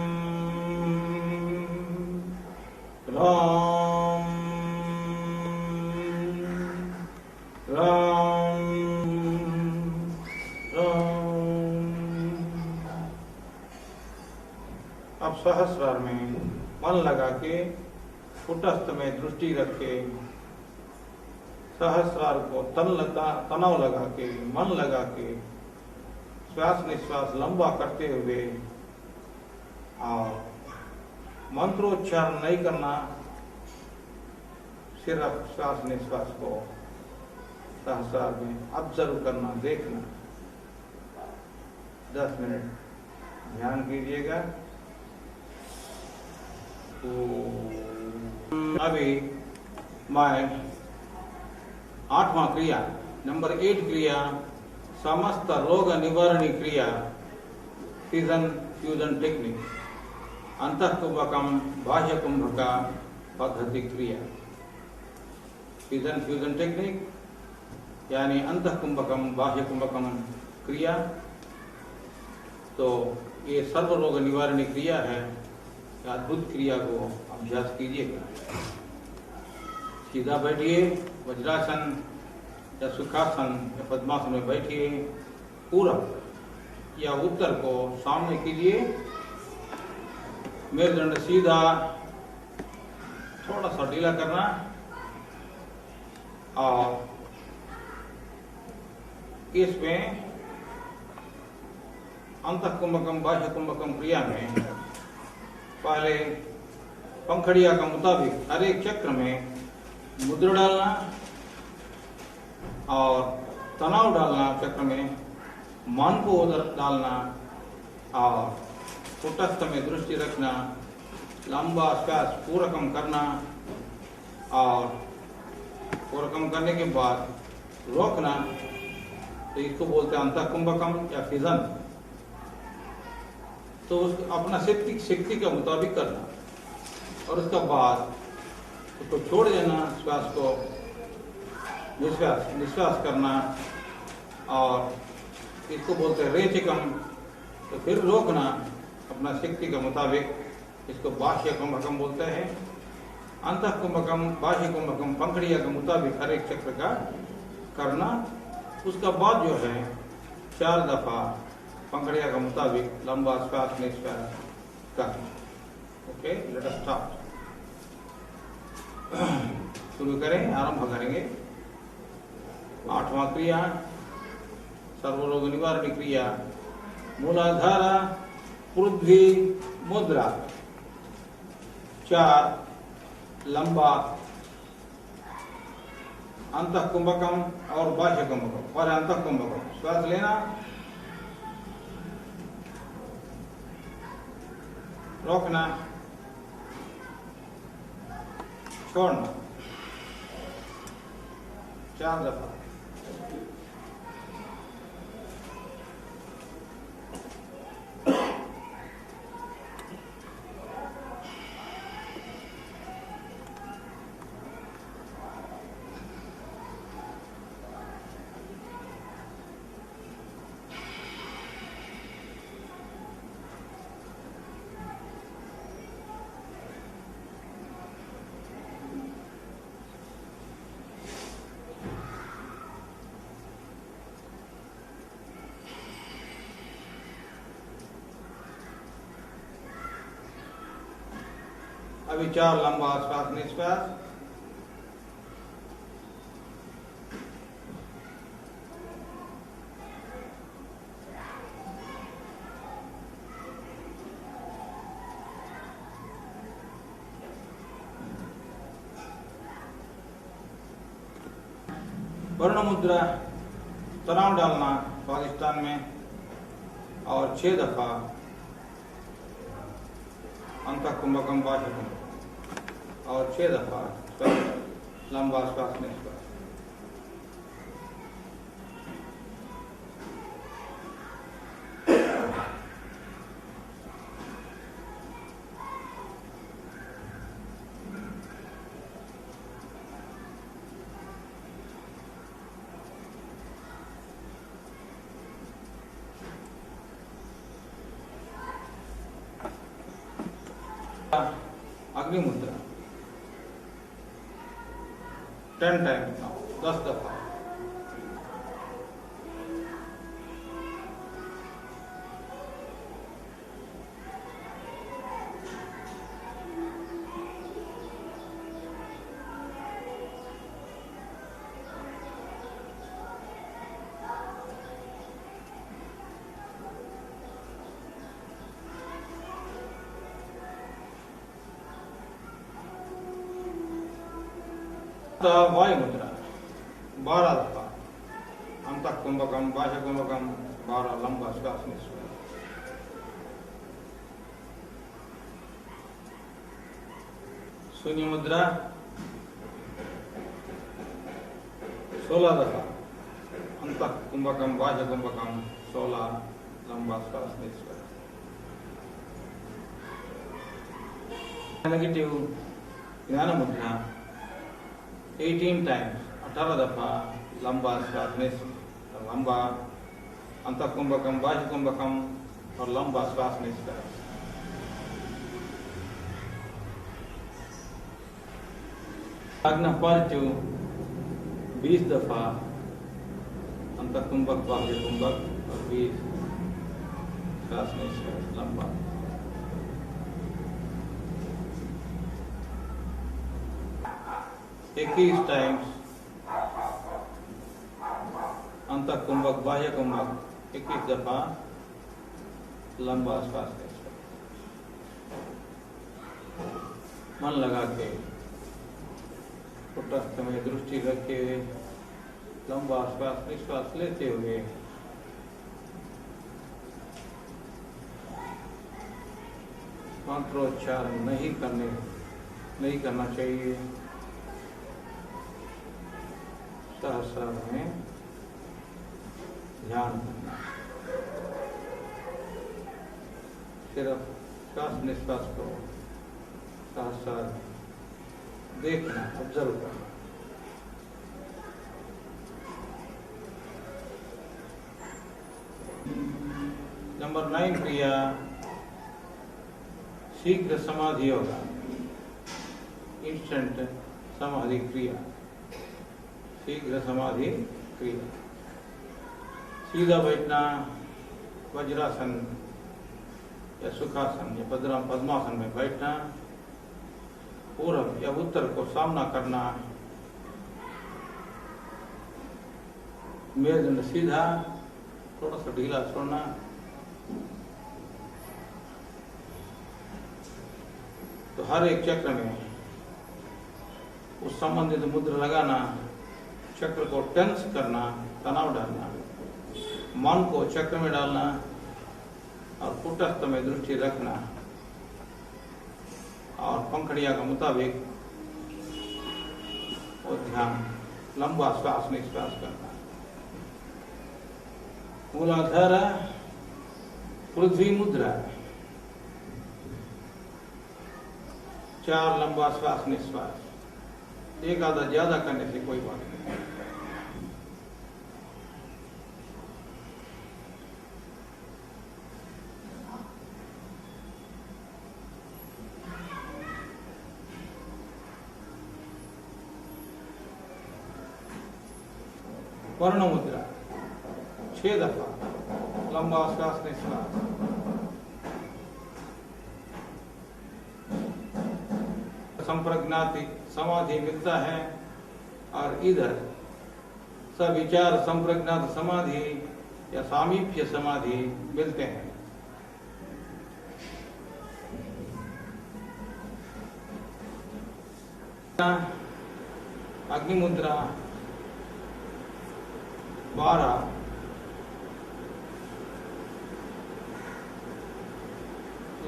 सहस्रार में मन लगा के कुटस्थ में दृष्टि रखे सहस्रार को तनाव लगा के मन लगा के श्वास निश्वास लंबा करते हुए और मंत्रोच्चारण नहीं करना, सिर्फ श्वास निश्वास को सहस्रार में ऑब्जर्व करना, देखना। 10 मिनट ध्यान कीजिएगा। तो अभी मैं 8वां क्रिया नंबर 8 क्रिया समस्त रोग निवारणी क्रिया सीजन फ्यूजन टेक्निक अंतःकुंभकम बाह्य कुंभका पद्धति क्रिया। सीजन फ्यूजन टेक्निक यानी अंतःकुंभकम बाह्य कुंभकम क्रिया। तो ये सर्व रोग निवारणी क्रिया है। अद्भुत क्रिया को अभ्यास कीजिएगा। सीधा बैठिए, वज्रासन या सुखासन या पद्मासन में बैठिए। पूरब या उत्तर को सामने कीजिए। मेरुदंड सीधा, थोड़ा सा ढीला करना और इसमें अंतःकुंभकम बाह्य कुंभकम क्रिया में पहले पंखड़िया का मुताबिक हर एक चक्र में मुद्रा डालना और तनाव डालना, चक्र में मन को उधर डालना और कुटस्थ में दृष्टि रखना, लंबा श्वास पूरकम करना और पूरकम करने के बाद रोकना। तो इसको बोलते हैं अंतःकुंभकम या फिजन। तो उसको अपना शक्ति के मुताबिक करना और उसके बाद उसको छोड़ देना, श्वास को निश्वास करना और इसको बोलते हैं रेचकम। तो फिर रोकना अपना शक्ति के मुताबिक, इसको बाह्य कुंभकम बोलते हैं। अंतःकुंभकम बाह्य कुंभकम पंखड़िया के मुताबिक हर एक चक्र का करना। उसका बाद जो है 4 दफा पंखड़िया के मुताबिक लंबा श्वास निश्वास करना। Okay, let us start. शुरू करें, आरंभ करेंगे। 8वां क्रिया सर्वरोग निवारणी क्रिया मूलाधार पृथ्वी मुद्रा। 4 लंबा अंतःकुंभकम और बाह्य कुंभकम। और अंतःकुंभकम श्वास लेना, रोकना, छोड़ना 4 दफा। अभी 4 लंबा श्वास निश्वास। वर्ण मुद्रा, तनाव डालना स्वादिष्टान में और 6 दफा अंतःकुंभकम बाह्य कुंभकम और 6 दफा लंबा श्वास निश्वास। अग्नि मुद्रा 10 टाइम्स, 10 दफा। वायु मुद्रा 12 दफा अंतः कुंभकम बाह्य कुंभकम 12 लंबा श्वास निश्वास। शून्य मुद्रा 16 दफा अंतः कुंभकम बाह्य कुंभकम 16 लंबा श्वास निश्वास। नेगेटिव ज्ञान मुद्रा 18 टाइम्स 18 दफा लंबा श्वास निश्वास, लंबा अंतः कुंभकम बाह्य कुंभकम और लंबा श्वास निश्वास। आज्ञा पॉजिटिव 20 दफा अंतः कुंभक बाह्य कुंभक और 20 श्वास निश्वास लंबा। इक्कीस टाइम्स अंतः कुंभक बाह्य कुंभक 21 दफा लंबा श्वास निश्वास। मन लगा के कुटस्थ में दृष्टि रखे लंबा श्वास निश्वास लेते हुए मंत्रोच्चारण नहीं करना चाहिए। सहसा में ध्यान करना, सिर्फ श्वास निश्वास को सहसा देखना, ऑब्जर्व करना। नंबर 9 क्रिया शीघ्र समाधि होगा, इंस्टेंट समाधि क्रिया। शीघ्र समाधि क्रिया, सीधा बैठना, वज्रासन या सुखासन या पद्मासन में बैठना, पूर्व या उत्तर को सामना करना, मेरुदंड सीधा, थोड़ा सा ढीला छोड़ना, तो हर एक चक्र में उस संबंधित मुद्रा लगाना, चक्र को टेंस करना, तनाव डालना, मन को चक्र में डालना और कुटस्थ में दृष्टि रखना और पंखड़िया के मुताबिक वो ध्यान लंबा श्वास निश्वास करना। मूलाधार पृथ्वी मुद्रा 4 लंबा श्वास निश्वास। एक आधा ज्यादा करने से कोई बात नहीं। वर्ण मुद्रा 6 दफा लंबा श्वास निश्वास। संप्रज्ञाति समाधि मिलता है और इधर सविचार संप्रज्ञात समाधि या सामीप्य समाधि मिलते हैं। अग्नि मुद्रा 12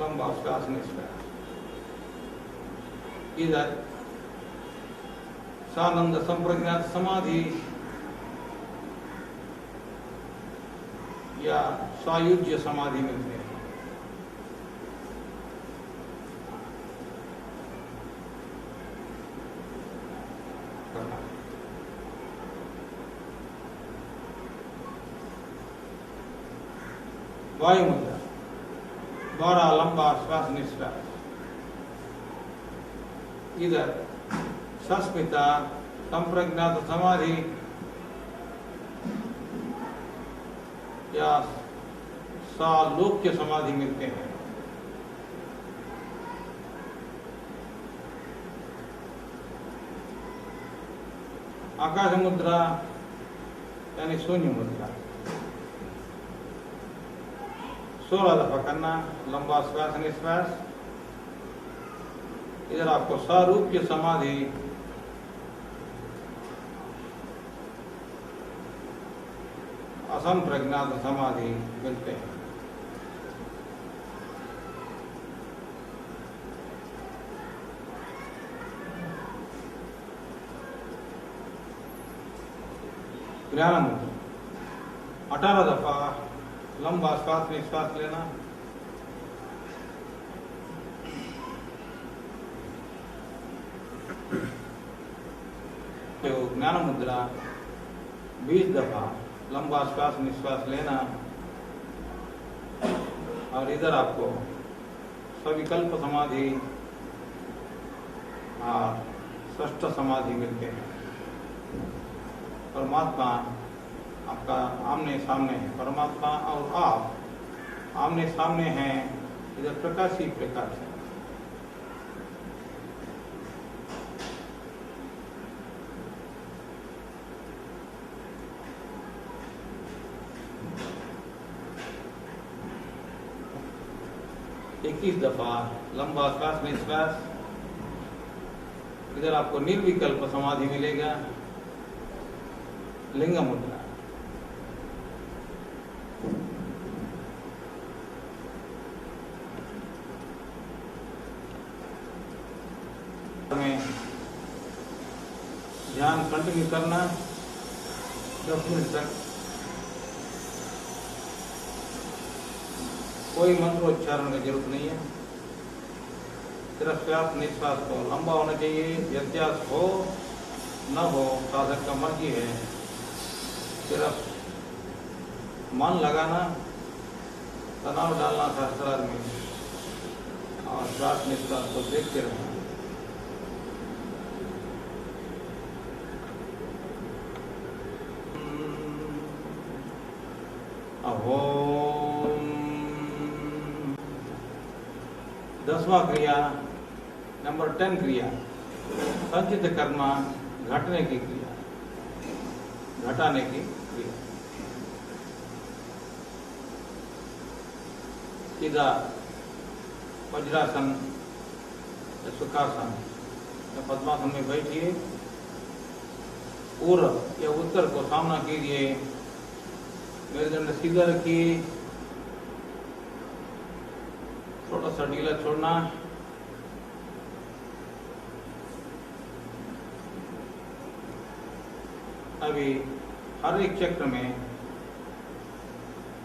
लंबा श्वास निश्वास। इधर सानंद संप्रज्ञात समाधि या सायुज्य समाधि मिलते हैं। वायु मुद्रा 12 लंबा श्वास निश्वास। इधर सस्मिता संप्रज्ञात समाधि या सालोक्य समाधि मिलते हैं। आकाश मुद्रा यानी शून्य मुद्रा 16 दफा करना, लंबा श्वास निश्वास। इधर आपको सारूप्य समाधि असंप्रज्ञात समाधि मिलते हैं। ज्ञान मुद्रा 18 दफा लंबा श्वास निश्वास लेना। तो ज्ञान मुद्रा 20 दफा लंबा श्वास निश्वास लेना और इधर आपको सविकल्प समाधि और षष्ठ समाधि मिलते हैं। परमात्मा आपका आमने सामने है, परमात्मा और आप आमने सामने हैं। इधर प्रकाश ही प्रकाश है। इक्कीस दफा लंबा श्वास निश्वास। इधर आपको निर्विकल्प समाधि मिलेगा। लिंग मुद्रा में ध्यान कंटिन्यू करना 10 मिनट तक। कोई मंत्रोच्चारण की जरूरत नहीं है। सिर्फ श्वास निश्वास को लंबा होना चाहिए। व्यत्यास हो न हो साधक का मर्जी है। सिर्फ मन लगाना, तनाव डालना शास्त्रार्थ में और श्वास निश्वास को देखते रहना। ओम 10वां क्रिया नंबर 10 क्रिया संचित कर्म घटने की क्रिया, घटाने की क्रिया। सीधा वज्रासन या सुखासन या पद्मासन में बैठिए। पूर्व या उत्तर को सामना कीजिए। मेरुदंड सीधा रखिए। थोड़ा सा ढीला छोड़ना। अभी हर एक चक्र में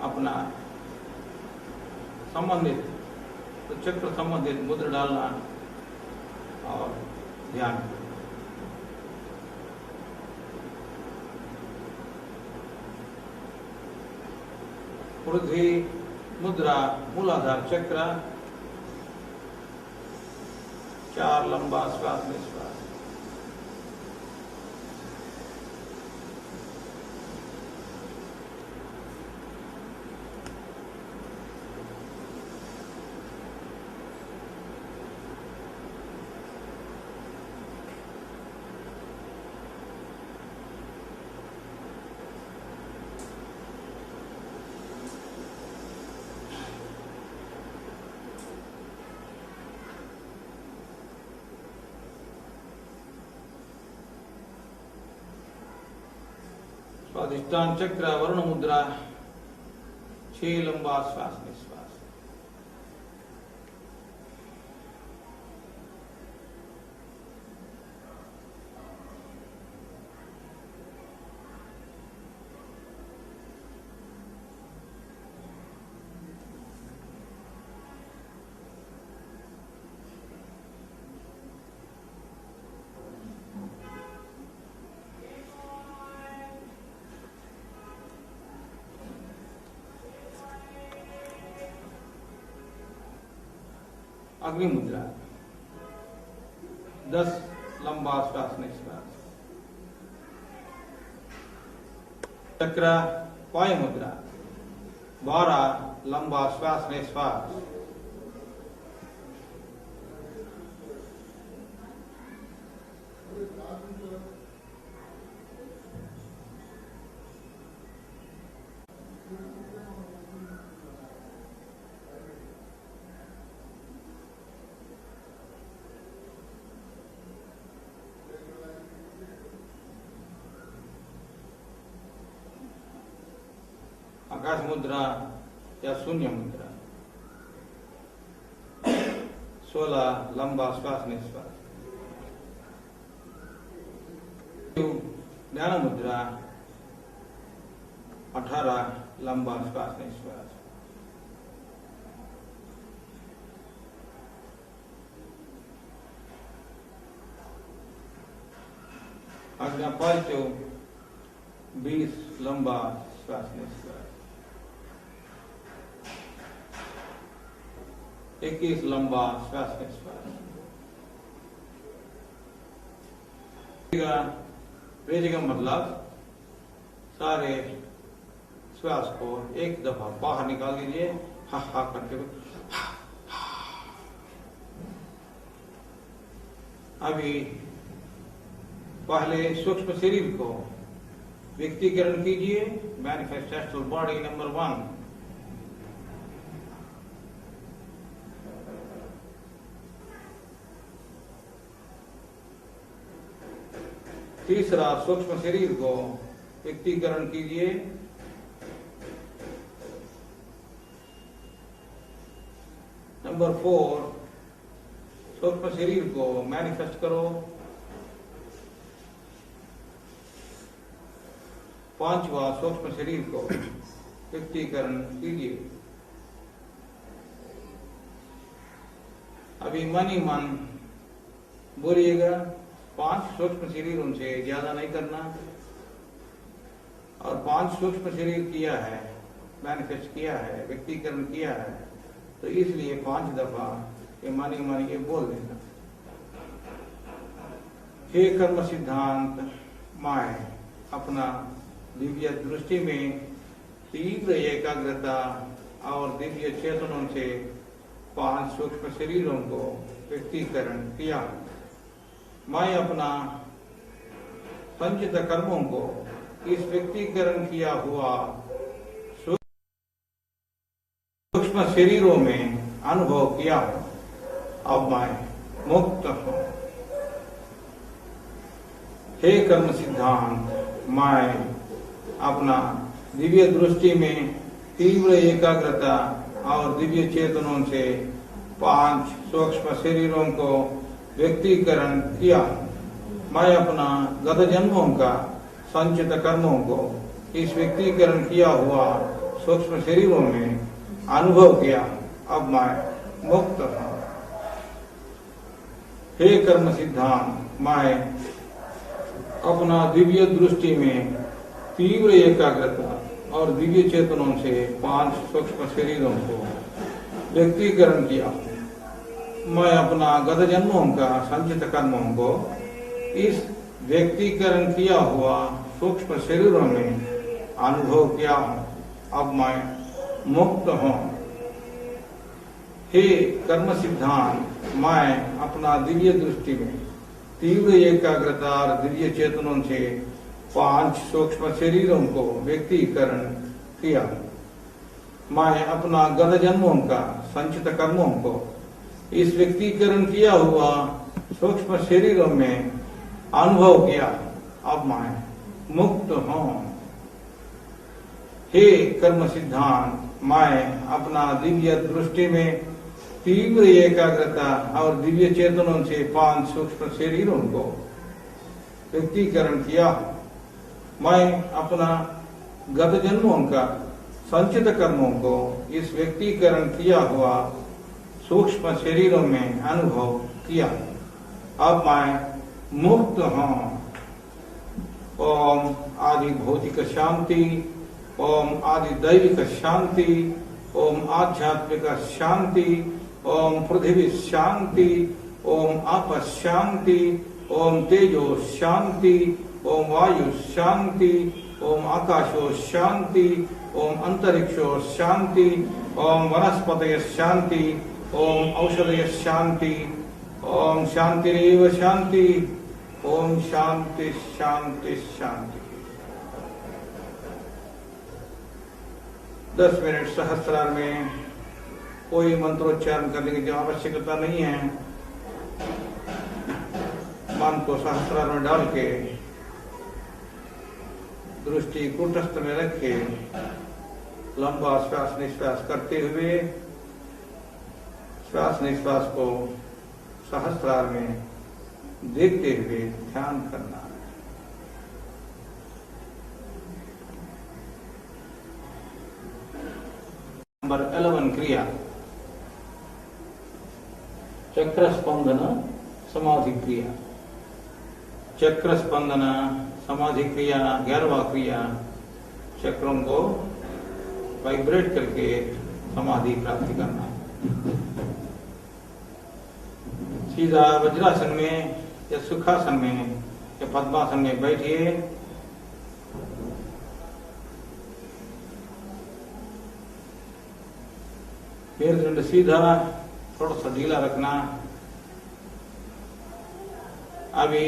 अपना संबंधित तो चक्र संबंधित मुद्रा डालना और ध्यान। पृथ्वी मुद्रा मूलाधार चक्र। 4 लंबा श्वास निश्वास। स्वादिष्टान चक्र वरुण मुद्रा 6 लंबा श्वास निश्वास। अग्नि मुद्रा 10 लंबा श्वास निश्वास। चक्र वायु मुद्रा 12 लंबा श्वास निश्वास। आकाश मुद्रा या शून्य मुद्रा। 16 लंबा श्वास निश्वास। ज्ञान मुद्रा। 18 लंबा श्वास निश्वास। आज्ञा पालते 20 लंबा श्वास निश्वास। 21 लंबा श्वास निश्वास। वेजिका मतलब सारे श्वास को एक दफा बाहर निकाल दीजिए, हा हा करते हुए। अभी पहले सूक्ष्म शरीर को व्यक्तिकरण कीजिए। Manifest astral body number 1। तीसरा सूक्ष्म शरीर को व्यक्तिकरण कीजिए। नंबर 4 सूक्ष्म शरीर को मैनिफेस्ट करो। 5वां सूक्ष्म शरीर को व्यक्तिकरण कीजिए। अभी मन ही मन बोलिएगा। 5 सूक्ष्म शरीर उनसे ज्यादा नहीं करना। और 5 सूक्ष्म शरीर किया है, मैनिफेस्ट किया है, व्यक्तिकरण किया है, तो इसलिए 5 दफा ये मानी मानी के बोल देना। हे कर्म सिद्धांत माय अपना दिव्य दृष्टि में तीव्र एकाग्रता और दिव्य चेतनों से 5 सूक्ष्म शरीरों को व्यक्तिकरण किया। मैं अपना संचित कर्मों को इस व्यक्तिकरण किया हुआ सूक्ष्म शरीरों में अनुभव किया। अब मैं मुक्त हूं। हे कर्म सिद्धांत मैं अपना दिव्य दृष्टि में तीव्र एकाग्रता और दिव्य चेतनों से 5 सूक्ष्म शरीरों को व्यक्तिकरण किया। मैं अपना गत जन्मों का संचित कर्मों को इस व्यक्तिकरण किया हुआ सूक्ष्म शरीरों में अनुभव किया। अब मैं मुक्त हूं। हे कर्म सिद्धांत मैं अपना दिव्य दृष्टि में तीव्र एकाग्रता और दिव्य चेतनों से 5 सूक्ष्म शरीरों को व्यक्तिकरण किया। मैं अपना गत जन्मों का संचित कर्मों को इस व्यक्तिकरण किया हुआ सूक्ष्म शरीरों में अनुभव किया हूं। अब मैं मुक्त हूं। हे कर्म सिद्धांत मैं अपना दिव्य दृष्टि में तीव्र एकाग्रता और दिव्य चेतनों से 5 सूक्ष्म शरीरों को व्यक्तिकरण किया। मैं अपना गत जन्मों का संचित कर्मों को इस व्यक्तिकरण किया हुआ सूक्ष्म शरीरों में अनुभव किया। अब मैं मुक्त हूं। हे कर्म सिद्धांत मैं अपना दिव्य दृष्टि में तीव्र एकाग्रता और दिव्य चेतनों से 5 सूक्ष्म शरीरों को व्यक्तिकरण किया। मैं अपना गत जन्मों का संचित कर्मों को इस व्यक्तिकरण किया हुआ सूक्ष्म शरीरों में अनुभव किया। अब मैं मुक्त हूं। ओम आदि भौतिक शांति, ओम आदि दैविक शांति, ओम आध्यात्मिक शांति, ओम पृथ्वी शांति, ओम आप शांति, ओम तेजो शांति, ओम वायु शांति, ओम आकाशो शांति, ओम अंतरिक्षो शांति, ओम वनस्पतय शांति, ओम औषधय शांति, ओम शांतिरेव शांति, ओम शांति शांति शांति। 10 मिनट सहस्रार में कोई मंत्रोच्चारण करने की आवश्यकता नहीं है। मन को सहस्रार में डाल के दृष्टि कूटस्थ में रखे लंबा श्वास निश्वास करते हुए श्वास निश्वास को सहस्त्रार में देखते हुए ध्यान करना। नंबर 11 क्रिया चक्र स्पंदन समाधि क्रिया। चक्र स्पंदन समाधि क्रिया 11वां क्रिया, चक्रों को वाइब्रेट करके समाधि प्राप्ति करना। सीधा वज्रासन में या सुखासन में या पद्मासन में बैठिए। मेरुदंड सीधा, थोड़ा सा ढीला रखना। अभी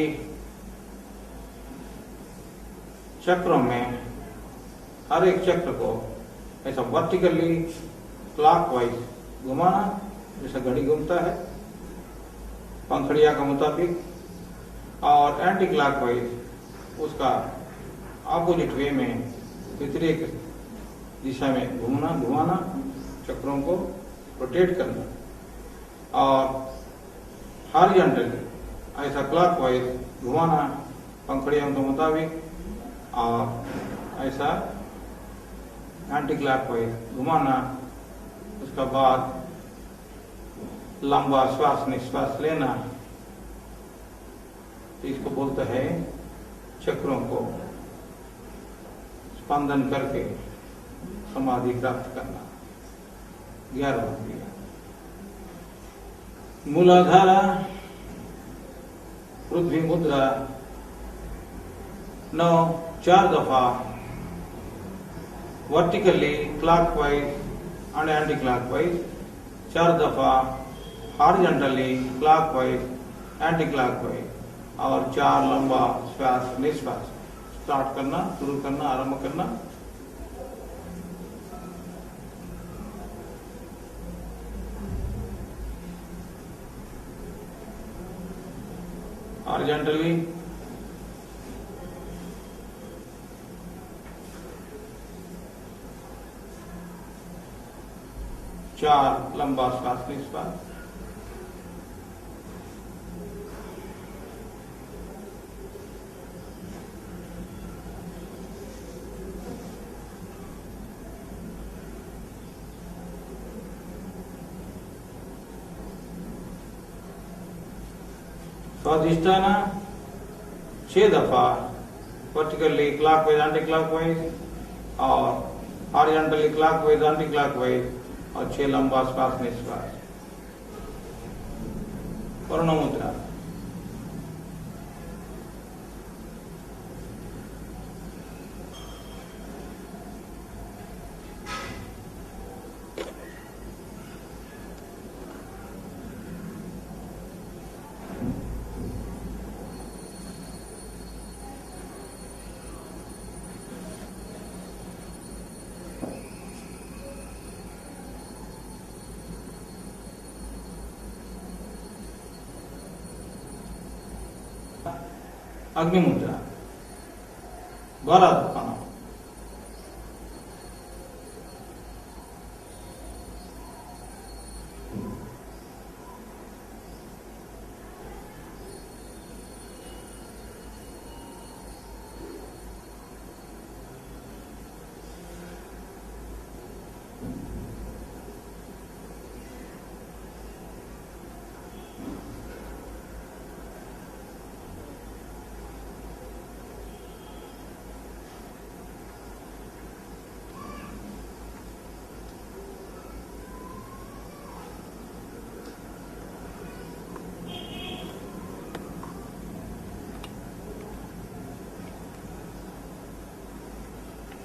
चक्रों में हर एक चक्र को ऐसा वर्टिकली क्लॉकवाइज घुमाना, जैसा घड़ी घूमता है पंखड़िया के मुताबिक, और एंटी क्लॉकवाइज उसका ऑपोजिट वे में विपरीत दिशा में घुमाना, चक्रों को रोटेट करना। और हॉरिजॉन्टली ऐसा क्लॉकवाइज घुमाना पंखड़ियों के मुताबिक, और ऐसा एंटी क्लॉकवाइज घुमाना। उसका बाद लंबा श्वास निश्वास लेना। इसको बोलते हैं चक्रों को स्पंदन करके समाधि प्राप्त करना। 11वां क्रिया मूलाधारा पृथ्वी मुद्रा 4 दफा vertically clockwise and anti clockwise, 4 दफा हॉरिजॉन्टली क्लॉकवाइज एंटी क्लॉकवाइज, और 4 लंबा श्वास निश्वास। स्टार्ट करना, शुरू करना, आरंभ करना। हॉरिजॉन्टली, चार लंबा श्वास निश्वास। स्वाधिष्ठान 6 दफा वर्टिकली क्लॉकवाइज एंटी क्लॉकवाइज, और हॉरिजॉन्टली क्लॉकवाइज एंटी क्लॉकवाइज, और 6 लंबा श्वास निश्वास। वर्ण मुद्रा अग्नि मुद्रा 12 दफा।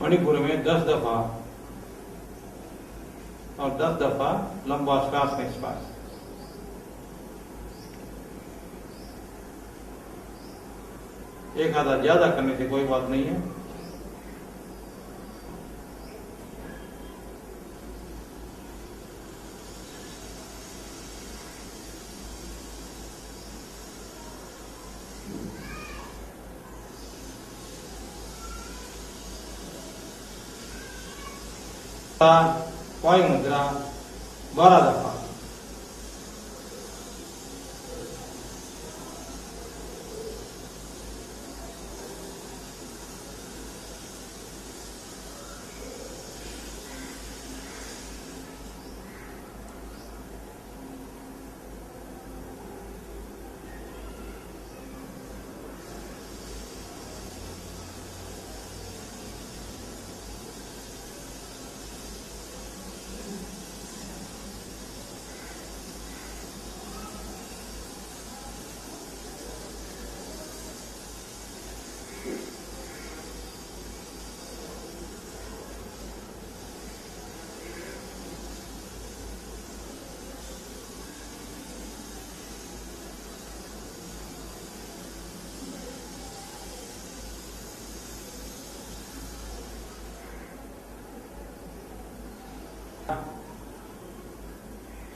मणिपुर में 10 दफा और 10 दफा लंबा श्वास निश्वास। एक आधा ज्यादा करने से कोई बात नहीं है। वायु मुद्रा 12 दफा।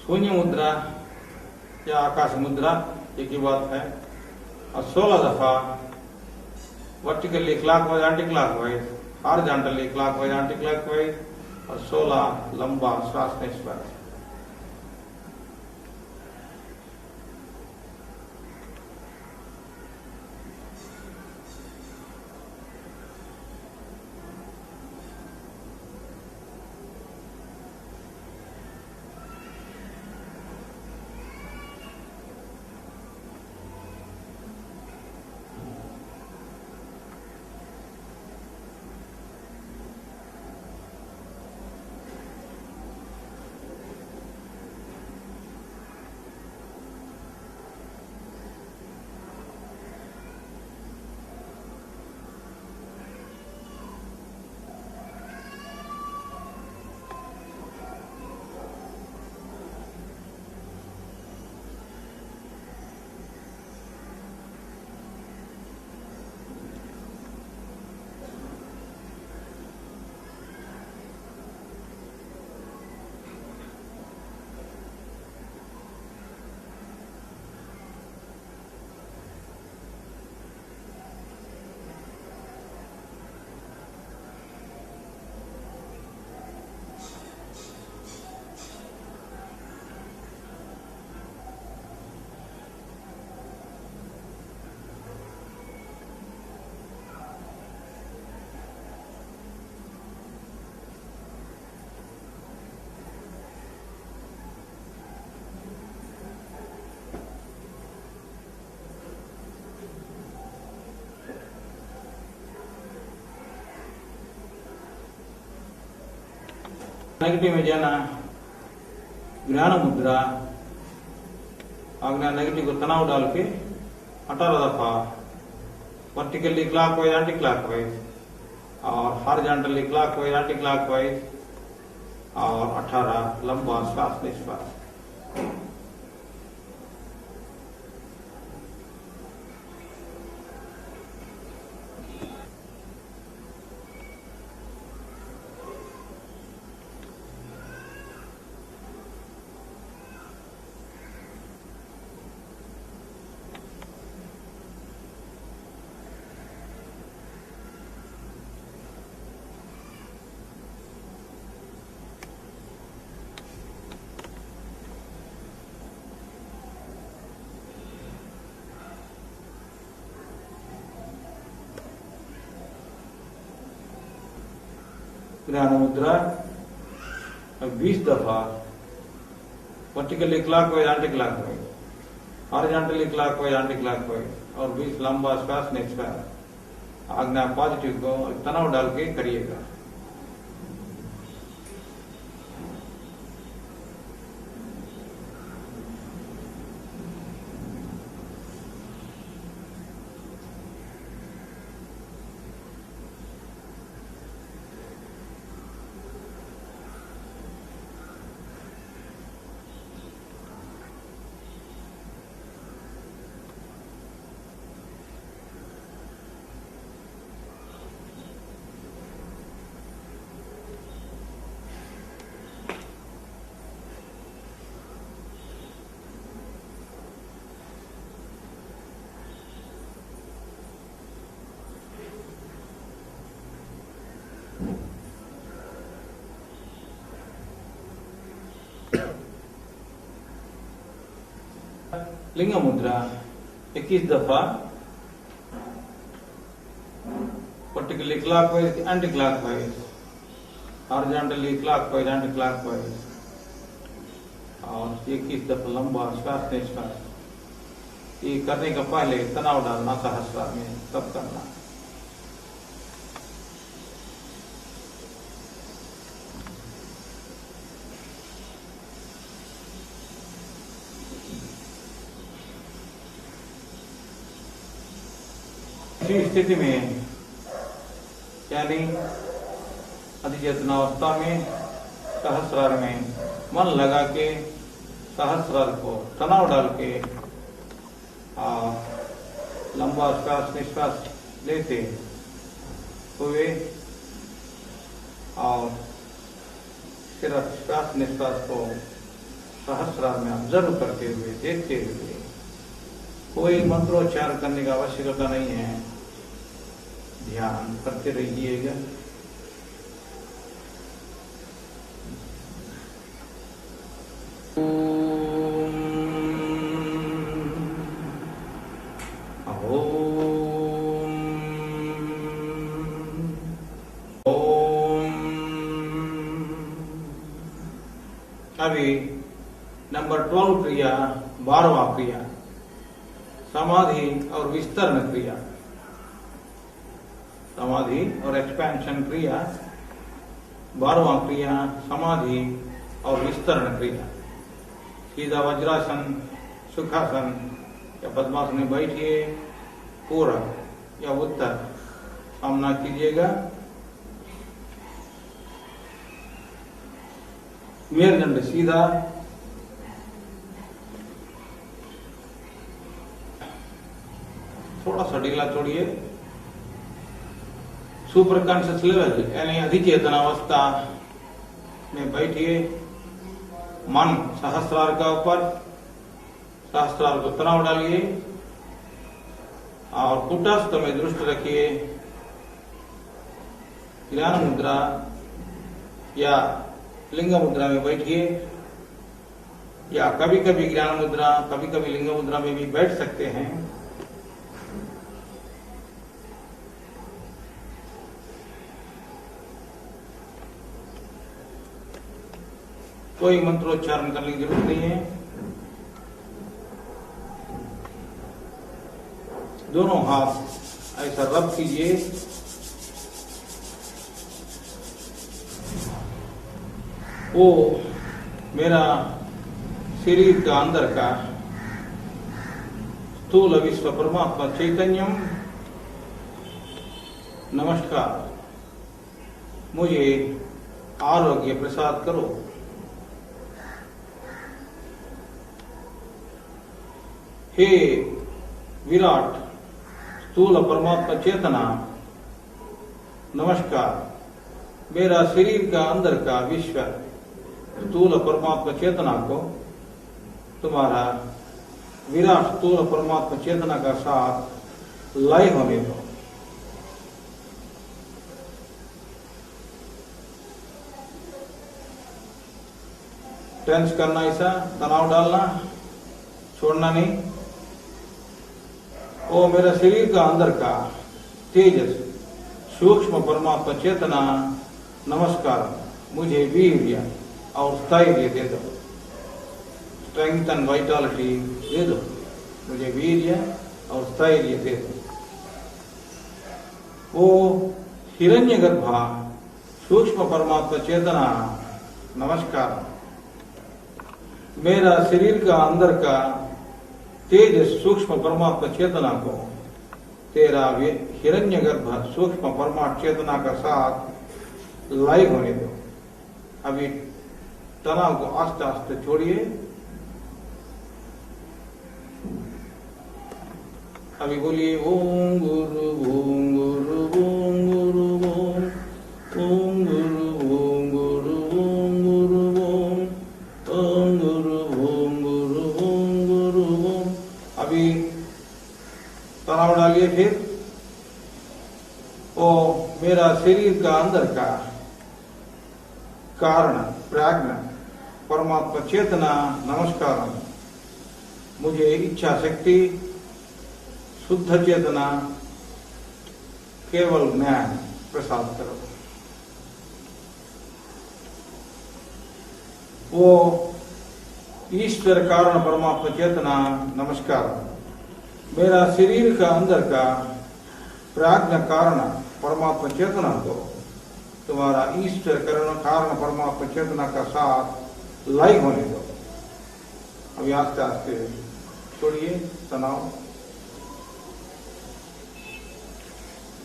शून्य मुद्रा या आकाश मुद्रा एक ही बात है। और 16 दफा vertically clockwise anti clockwise, horizontally clockwise anti clockwise, और 16 लंबा श्वास निश्वास। नेगेटिव में जाना ज्ञान मुद्रा। आज्ञा नेगेटिव को तनाव डाल के 18 दफा वर्टिकली क्लॉकवाइज एंटी क्लॉकवाइज, और हॉरिजॉन्टली क्लॉकवाइज एंटी क्लॉकवाइज, और 18 लंबा श्वास निश्वास। ज्ञान मुद्रा 20 दफा vertically clockwise anti clockwise, horizontally clockwise anti clockwise, और 20 लंबा श्वास निश्वास। आज्ञा पॉजिटिव को तनाव डाल के करिएगा। लिंग मुद्रा 21 दफा particularly clockwise, anti-clockwise, horizontally clockwise, anti-clockwise, और 21 दफा लंबा श्वास निश्वास। ये करने का पहले तनाव डालना सहस्रार में तब करना। इसी स्थिति में यानी अधिचेतनावस्था में सहस्रार में मन लगा के सहस्रार को तनाव डाल के लंबा श्वास निश्वास लेते हुए और सिर्फ श्वास निश्वास को सहस्रार में ऑब्जर्व करते हुए देखते हुए, कोई मंत्रोच्चार करने का आवश्यकता नहीं है, ध्यान करते रहिएगा। अभी नंबर 12 क्रिया 12वां क्रिया समाधि और विस्तरण क्रिया, समाधि और एक्सपेंशन क्रिया 12वां क्रिया समाधि और विस्तरण क्रिया। सीधा वज्रासन, सुखासन या पद्मासन में बैठिए, पूरब या उत्तर सामना कीजिएगा। मेरुदंड सीधा, थोड़ा सा ढीला छोड़िए। सुपर कॉन्शियस लेवल यानी अधिचेतन अवस्था में बैठिए, मन सहस्रार का ऊपर, सहस्रार को तनाव डालिए और कुटस्थ में दृष्टि रखिए। ज्ञान मुद्रा या लिंग मुद्रा में बैठिए, या कभी कभी ज्ञान मुद्रा कभी कभी लिंग मुद्रा में भी बैठ सकते हैं। कोई मंत्रोच्चारण करने की जरूरत नहीं है। दोनों हाथ ऐसा रब कीजिए, वो मेरा शरीर का अंदर का स्थूल विश्व परमात्मा चैतन्यम नमस्कार, मुझे आरोग्य प्रसाद करो। हे विराट स्थूल परमात्मा चेतना नमस्कार, मेरा शरीर का अंदर का विश्व स्थूल परमात्मा चेतना को तुम्हारा विराट स्थूल परमात्मा चेतना का साथ लय होने दो। टेंस करना, ऐसा तनाव डालना, छोड़ना नहीं। ओ मेरा शरीर का अंदर का तेजस सूक्ष्म परमात्मा चेतना नमस्कार, मुझे वीर्य और स्थैर्य दे दो। स्ट्रेंथ एंड वाइटलिटी दे दो, मुझे वीर्य और स्थैर्य दे दो। वो हिरण्यगर्भा सूक्ष्म परमात्मा चेतना नमस्कार, मेरा शरीर का अंदर का तेज सूक्ष्म परमात्मा चेतना को तेरा हिरण्यगर्भ सूक्ष्म परमात्मा चेतना का साथ लय होने दो। अभी तनाव को आस्ते आस्ते छोड़िए। अभी बोलिए ओम गुरु ओम गुरु ओम गुरु ओम ओम गुरु ओम गुरु ओम गुरु ओम ओम गुरु ओम गुरु ओम गुरु ओम। अभी तनाव डालिए। फिर ओ मेरा शरीर का अंदर का कारण प्राज्ञ परमात्मा चेतना नमस्कार, मुझे इच्छा शक्ति, शुद्ध चेतना, केवल ज्ञान प्रसाद करो। वो ईश्वर कारण परमात्मा चेतना नमस्कार। मेरा शरीर का अंदर का प्राज्ञ कारण परमात्मा चेतना को तुम्हारा ईश्वर कारण परमात्मा चेतना का साथ लय होने दो। अभी आस्ते आस्ते छोड़िए तनाव।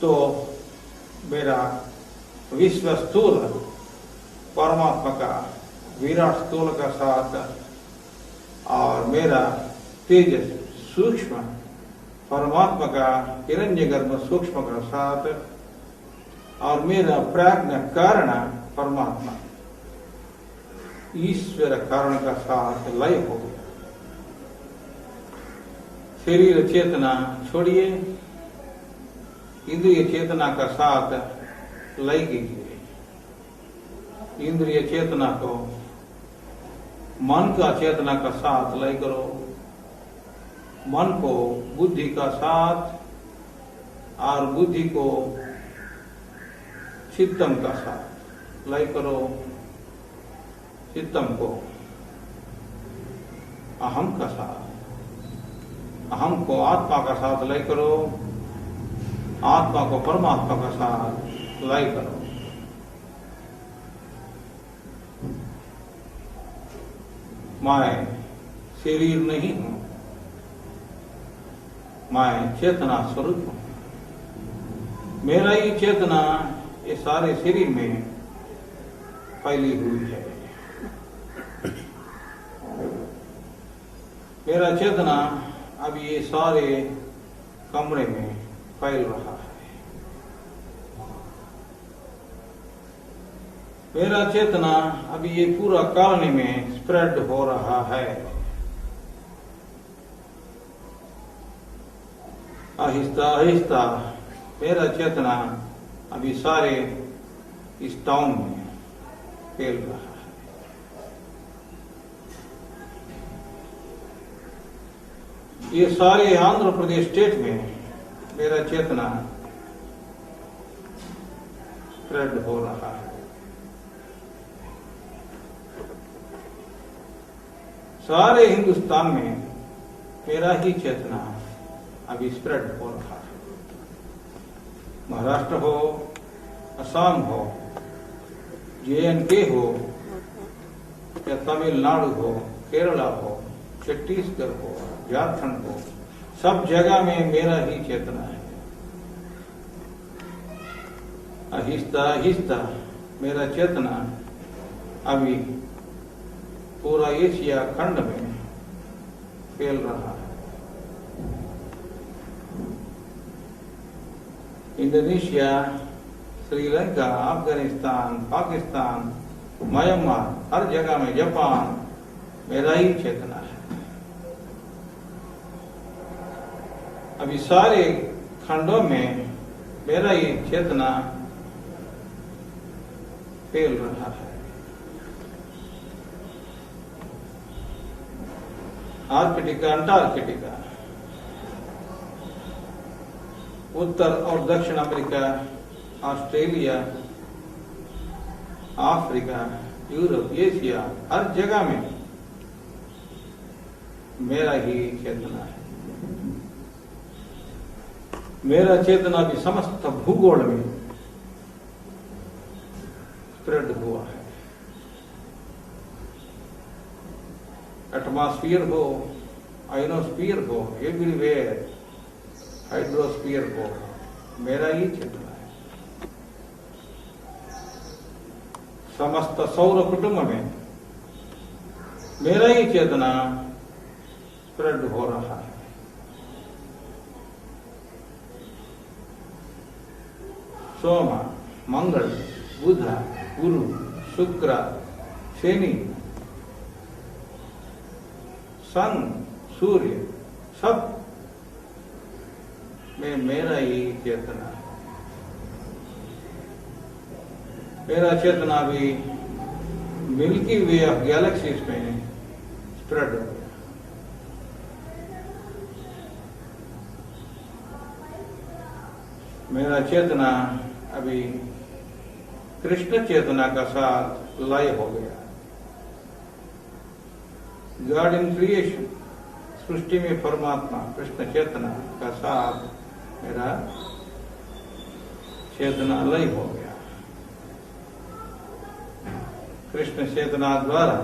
तो मेरा विश्व स्थूल परमात्मा का विराट स्थूल का साथ और मेरा तेज सूक्ष्म परमात्मा का हिरण्यगर्भ सूक्ष्म का साथ और मेरा प्राज्ञ कारण परमात्मा ईश्वर कारण का साथ लय हो गया। शरीर चेतना छोड़िए, इंद्रिय चेतना का साथ लय कीजिए। इंद्रिय चेतना को मन का चेतना का साथ लय करो। मन को बुद्धि का साथ और बुद्धि को चित्तम का साथ लय करो। चित्तम को अहम का साथ, अहम को आत्मा का साथ लय करो। आत्मा को परमात्मा का साथ लय करो। मैं शरीर नहीं हूं, मैं चेतना स्वरूप हूं। मेरा ही चेतना ये सारे शरीर में फैली हुई है। मेरा चेतना अब ये सारे कमरे में फैल रहा है। मेरा चेतना अभी ये पूरा कॉलोनी में स्प्रेड हो रहा है। आहिस्ता आहिस्ता मेरा चेतना अभी सारे इस टाउन में फैल रहा है। ये सारे आंध्र प्रदेश स्टेट में मेरा चेतना स्प्रेड हो रहा है। सारे हिंदुस्तान में मेरा ही चेतना अभी स्प्रेड हो रहा है। महाराष्ट्र हो, असम हो, JNK हो या तमिलनाडु हो, केरला हो, छत्तीसगढ़ हो, झारखंड हो, सब जगह में मेरा ही चेतना है। आहिस्ता आहिस्ता मेरा चेतना अभी पूरा एशिया खंड में फैल रहा है। इंडोनेशिया, श्रीलंका, अफगानिस्तान, पाकिस्तान, म्यांमार, हर जगह में, जापान, मेरा ही चेतना है। अभी सारे खंडों में मेरा ही चेतना फैल रहा है। आर्कटिका, अंटार्कटिका, उत्तर और दक्षिण America, Australia, Africa, Europe, Asia, हर जगह में मेरा ही चेतना है। मेरा चेतना भी समस्त भूगोल में स्प्रेड हुआ है। एटमॉस्फियर हो, आयनोस्फियर हो, एवरीवेयर, हाइड्रोस्फियर हो, मेरा ही चेतना है। समस्त सौर कुटुंब में मेरा ही चेतना स्प्रेड हो रहा है। सोम, मंगल, बुध, गुरु, शुक्र, शनि, सन, सूर्य, सब में मेरा ही चेतना है। मेरा चेतना भी मिल्की वे ऑफ गैलेक्सीज में स्प्रेड हो गया। मेरा चेतना अभी कृष्ण चेतना का साथ लय हो गया। गॉड इन क्रिएशन, सृष्टि में परमात्मा कृष्ण चेतना का साथ मेरा चेतना लय हो गया। कृष्ण चेतना द्वारा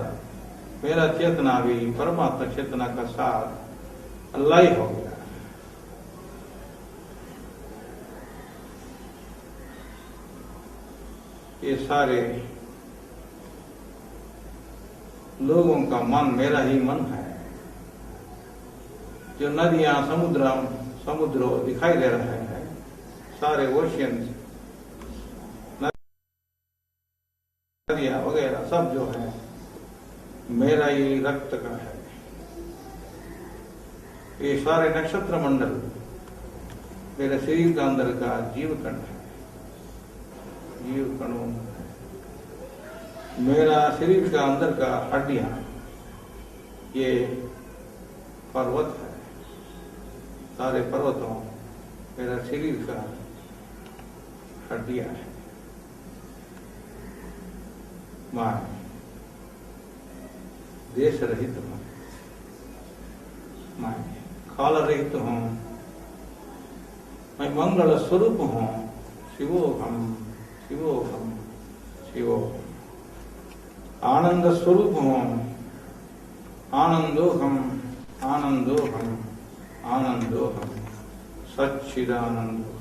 मेरा चेतना भी परमात्मा चेतना का साथ लय हो गया। ये सारे लोगों का मन मेरा ही मन है। जो नदियां समुद्र दिखाई दे रहे हैं, सारे ओशियंस, नदियां वगैरह सब जो है मेरा ही रक्त का है। ये सारे नक्षत्र मंडल मेरे शरीर का अंदर का जीव कण है। जीव कणों मेरा शरीर का अंदर का हड्डियां, ये पर्वत है। सारे पर्वतों मेरा शरीर का हड्डियां है। मैं देश रहित हूँ, मैं काल रहित हूँ, मैं मंगल स्वरूप हूँ। शिवोहम शिवोहम शिवोहम। आनंद स्वरूप हूँ, आनंदोहम आनंदोहम आनंदोहम। सच्चिदानंद।